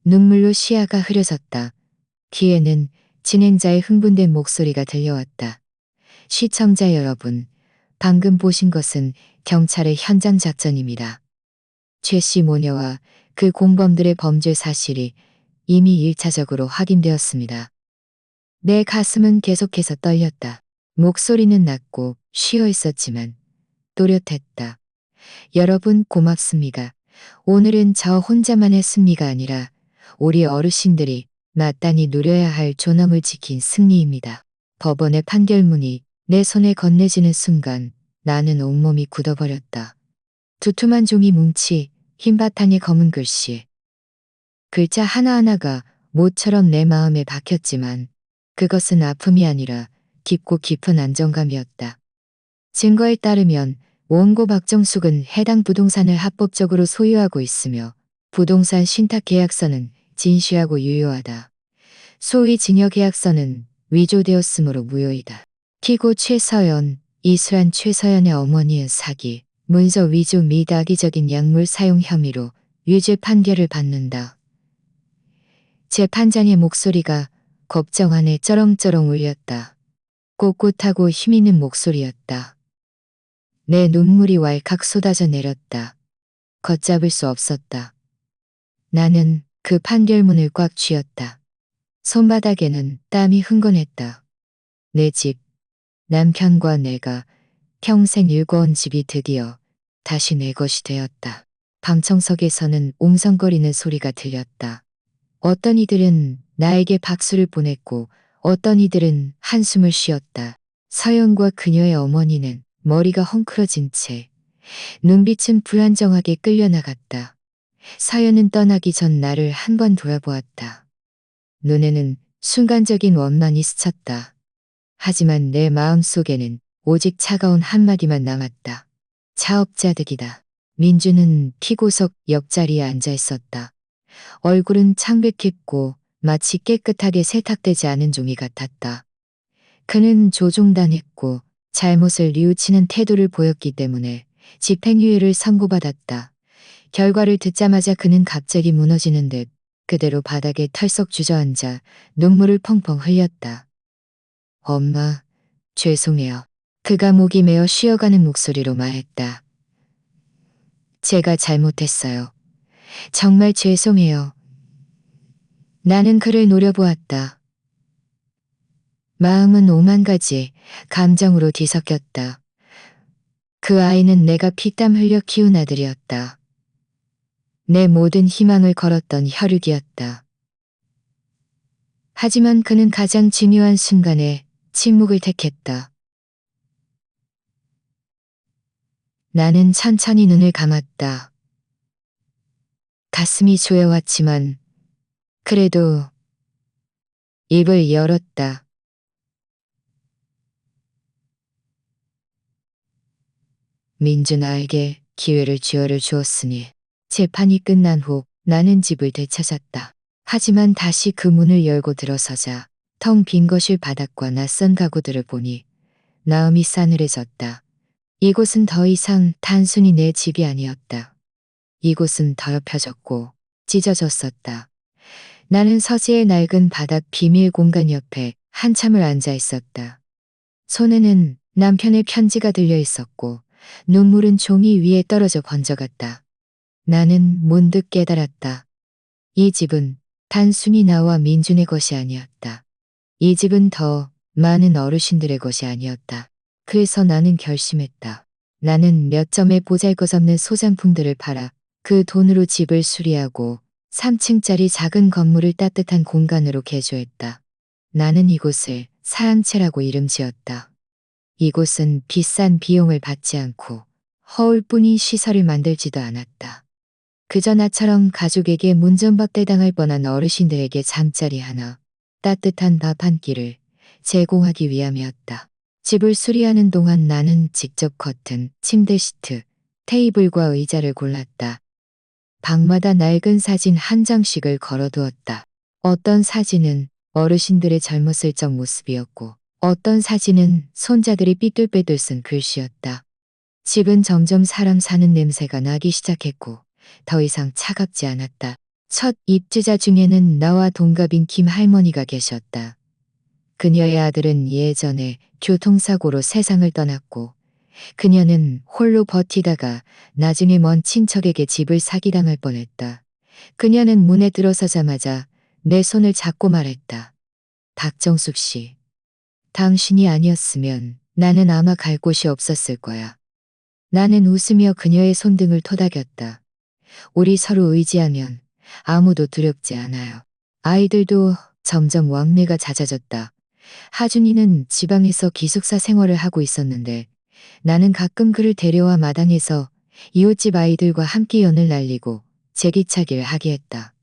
눈물로 시야가 흐려졌다. 귀에는 진행자의 흥분된 목소리가 들려왔다. 시청자 여러분, 방금 보신 것은 경찰의 현장 작전입니다. 최씨 모녀와 그 공범들의 범죄 사실이 이미 1차적으로 확인되었습니다. 내 가슴은 계속해서 떨렸다. 목소리는 낮고 쉬어 있었지만 또렷했다. 여러분 고맙습니다. 오늘은 저 혼자만의 승리가 아니라 우리 어르신들이 마땅히 누려야 할 존엄을 지킨 승리입니다. 법원의 판결문이 내 손에 건네지는 순간 나는 온몸이 굳어버렸다. 두툼한 종이 뭉치 흰 바탕에 검은 글씨. 글자 하나하나가 모처럼 내 마음에 박혔지만 그것은 아픔이 아니라 깊고 깊은 안정감이었다. 증거에 따르면 원고 박정숙은 해당 부동산을 합법적으로 소유하고 있으며 부동산 신탁계약서는 진실하고 유효하다. 소위 징역계약서는 위조되었으므로 무효이다. 피고 최서연, 이수란 최서연의 어머니의 사기, 문서 위조 및 악의적인 약물 사용 혐의로 유죄 판결을 받는다. 재판장의 목소리가 법정 안에 쩌렁쩌렁 울렸다. 꼿꼿하고 힘있는 목소리였다. 내 눈물이 왈칵 쏟아져 내렸다. 걷잡을 수 없었다. 나는 그 판결문을 꽉 쥐었다. 손바닥에는 땀이 흥건했다. 내 집, 남편과 내가 평생 일궈온 집이 드디어 다시 내 것이 되었다. 방청석에서는 옹성거리는 소리가 들렸다. 어떤 이들은 나에게 박수를 보냈고 어떤 이들은 한숨을 쉬었다. 서연과 그녀의 어머니는 머리가 헝클어진 채 눈빛은 불안정하게 끌려나갔다. 서연은 떠나기 전 나를 한 번 돌아보았다. 눈에는 순간적인 원망이 스쳤다. 하지만 내 마음속에는 오직 차가운 한마디만 남았다. 차업자득이다. 민주는 피고석 옆자리에 앉아 있었다. 얼굴은 창백했고 마치 깨끗하게 세탁되지 않은 종이 같았다. 그는 조종단했고 잘못을 뉘우치는 태도를 보였기 때문에 집행유예를 선고받았다. 결과를 듣자마자 그는 갑자기 무너지는 듯 그대로 바닥에 털썩 주저앉아 눈물을 펑펑 흘렸다. 엄마, 죄송해요. 그가 목이 메어 쉬어가는 목소리로 말했다. 제가 잘못했어요. 정말 죄송해요. 나는 그를 노려보았다. 마음은 오만 가지 감정으로 뒤섞였다. 그 아이는 내가 피땀 흘려 키운 아들이었다. 내 모든 희망을 걸었던 혈육이었다. 하지만 그는 가장 중요한 순간에 침묵을 택했다. 나는 천천히 눈을 감았다. 가슴이 조여왔지만 그래도 입을 열었다. 민주 나에게 기회를 주었으니 재판이 끝난 후 나는 집을 되찾았다. 하지만 다시 그 문을 열고 들어서자 텅 빈 거실 바닥과 낯선 가구들을 보니 마음이 싸늘해졌다. 이곳은 더 이상 단순히 내 집이 아니었다. 이곳은 더럽혀졌고 찢어졌었다. 나는 서재의 낡은 바닥 비밀 공간 옆에 한참을 앉아 있었다. 손에는 남편의 편지가 들려 있었고 눈물은 종이 위에 떨어져 번져갔다. 나는 문득 깨달았다. 이 집은 단순히 나와 민준의 것이 아니었다. 이 집은 더 많은 어르신들의 것이 아니었다. 그래서 나는 결심했다. 나는 몇 점의 보잘것없는 소장품들을 팔아 그 돈으로 집을 수리하고 3층짜리 작은 건물을 따뜻한 공간으로 개조했다. 나는 이곳을 사랑채라고 이름 지었다. 이곳은 비싼 비용을 받지 않고 허울뿐인 시설을 만들지도 않았다. 그저 나처럼 가족에게 문전박대당할 뻔한 어르신들에게 잠자리 하나, 따뜻한 밥 한 끼를 제공하기 위함이었다. 집을 수리하는 동안 나는 직접 커튼, 침대 시트, 테이블과 의자를 골랐다. 방마다 낡은 사진 한 장씩을 걸어두었다. 어떤 사진은 어르신들의 젊었을 적 모습이었고 어떤 사진은 손자들이 삐뚤빼뚤 쓴 글씨였다. 집은 점점 사람 사는 냄새가 나기 시작했고 더 이상 차갑지 않았다. 첫 입주자 중에는 나와 동갑인 김 할머니가 계셨다. 그녀의 아들은 예전에 교통사고로 세상을 떠났고 그녀는 홀로 버티다가 나중에 먼 친척에게 집을 사기당할 뻔했다. 그녀는 문에 들어서자마자 내 손을 잡고 말했다. 박정숙 씨, 당신이 아니었으면 나는 아마 갈 곳이 없었을 거야. 나는 웃으며 그녀의 손등을 토닥였다. 우리 서로 의지하면 아무도 두렵지 않아요. 아이들도 점점 왕래가 잦아졌다. 하준이는 지방에서 기숙사 생활을 하고 있었는데 나는 가끔 그를 데려와 마당에서 이웃집 아이들과 함께 연을 날리고 제기차기를 하게 했다.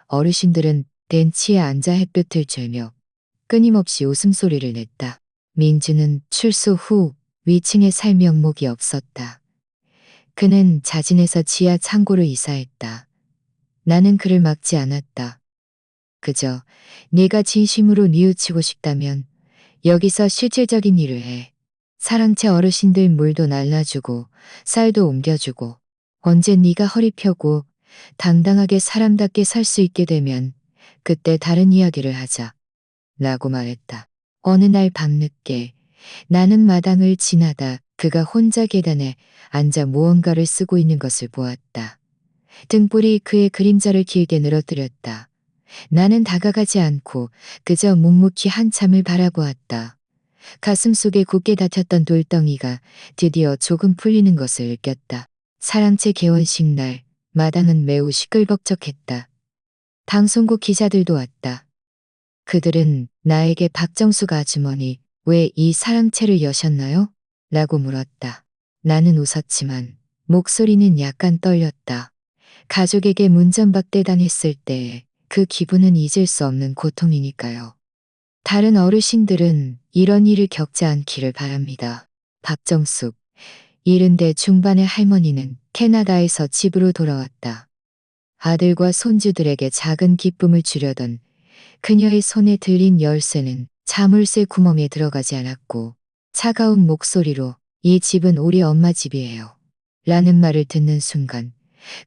어르신들은 벤치에 앉아 햇볕을 쬐며 끊임없이 웃음소리를 냈다. 민주는 출소 후 위층에 살 명목이 없었다. 그는 자진해서 지하 창고로 이사했다. 나는 그를 막지 않았다. 그저 네가 진심으로 뉘우치고 싶다면 여기서 실질적인 일을 해. 사랑채 어르신들 물도 날라주고 쌀도 옮겨주고 언제 네가 허리 펴고 당당하게 사람답게 살 수 있게 되면 그때 다른 이야기를 하자. 라고 말했다. 어느 날 밤늦게 나는 마당을 지나다 그가 혼자 계단에 앉아 무언가를 쓰고 있는 것을 보았다. 등불이 그의 그림자를 길게 늘어뜨렸다. 나는 다가가지 않고 그저 묵묵히 한참을 바라보았다. 가슴속에 굳게 닫혔던 돌덩이가 드디어 조금 풀리는 것을 느꼈다. 사랑채 개원식 날 마당은 매우 시끌벅적했다. 방송국 기자들도 왔다. 그들은 나에게 박정숙 아주머니 왜 이 사랑채를 여셨나요? 라고 물었다. 나는 웃었지만 목소리는 약간 떨렸다. 가족에게 문전박대당했을 때 그 기분은 잊을 수 없는 고통이니까요. 다른 어르신들은 이런 일을 겪지 않기를 바랍니다. 박정숙, 70대 중반의 할머니는 캐나다에서 집으로 돌아왔다. 아들과 손주들에게 작은 기쁨을 주려던 그녀의 손에 들린 열쇠는 자물쇠 구멍에 들어가지 않았고 차가운 목소리로 이 집은 우리 엄마 집이에요. 라는 말을 듣는 순간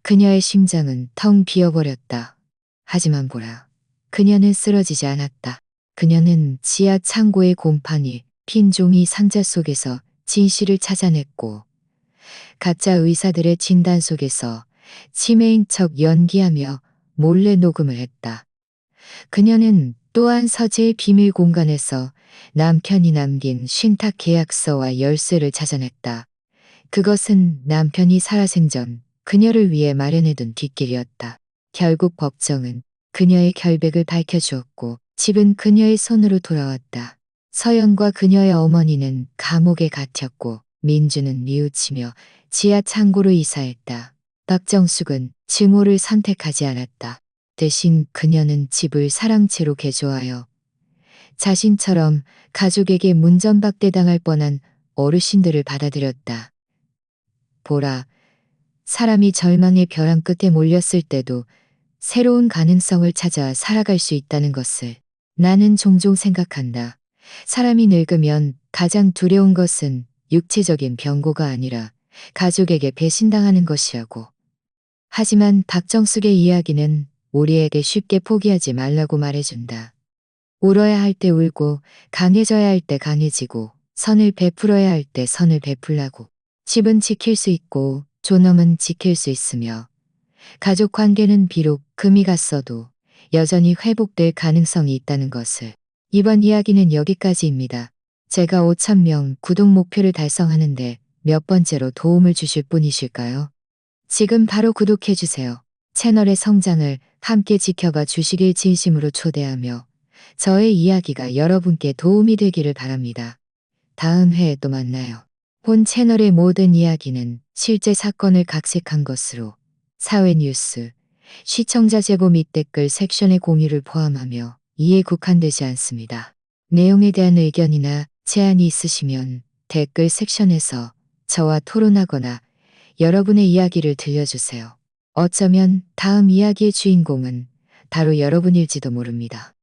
그녀의 심장은 텅 비어버렸다. 하지만 보라, 그녀는 쓰러지지 않았다. 그녀는 지하 창고의 곰팡이 핀 종이 상자 속에서 진실을 찾아냈고 가짜 의사들의 진단 속에서 치매인 척 연기하며 몰래 녹음을 했다. 그녀는 또한 서재의 비밀 공간에서 남편이 남긴 신탁 계약서와 열쇠를 찾아냈다. 그것은 남편이 살아생전 그녀를 위해 마련해둔 뒷길이었다. 결국 법정은 그녀의 결백을 밝혀주었고 집은 그녀의 손으로 돌아왔다. 서연과 그녀의 어머니는 감옥에 갇혔고 민주는 뉘우치며 지하 창고로 이사했다. 박정숙은 증오를 선택하지 않았다. 대신 그녀는 집을 사랑채로 개조하여 자신처럼 가족에게 문전박대당할 뻔한 어르신들을 받아들였다. 보라, 사람이 절망의 벼랑 끝에 몰렸을 때도 새로운 가능성을 찾아 살아갈 수 있다는 것을 나는 종종 생각한다. 사람이 늙으면 가장 두려운 것은 육체적인 병고가 아니라 가족에게 배신당하는 것이라고. 하지만 박정숙의 이야기는 우리에게 쉽게 포기하지 말라고 말해준다. 울어야 할 때 울고 강해져야 할 때 강해지고 선을 베풀어야 할 때 선을 베풀라고. 집은 지킬 수 있고 존엄은 지킬 수 있으며 가족 관계는 비록 금이 갔어도 여전히 회복될 가능성이 있다는 것을. 이번 이야기는 여기까지입니다. 제가 5,000명 구독 목표를 달성하는데 몇 번째로 도움을 주실 분이실까요? 지금 바로 구독해주세요. 채널의 성장을 함께 지켜봐 주시길 진심으로 초대하며 저의 이야기가 여러분께 도움이 되기를 바랍니다. 다음 회에 또 만나요. 본 채널의 모든 이야기는 실제 사건을 각색한 것으로 사회 뉴스, 시청자 제보 및 댓글 섹션의 공유를 포함하며 이에 국한되지 않습니다. 내용에 대한 의견이나 제안이 있으시면 댓글 섹션에서 저와 토론하거나 여러분의 이야기를 들려주세요. 어쩌면 다음 이야기의 주인공은 바로 여러분일지도 모릅니다.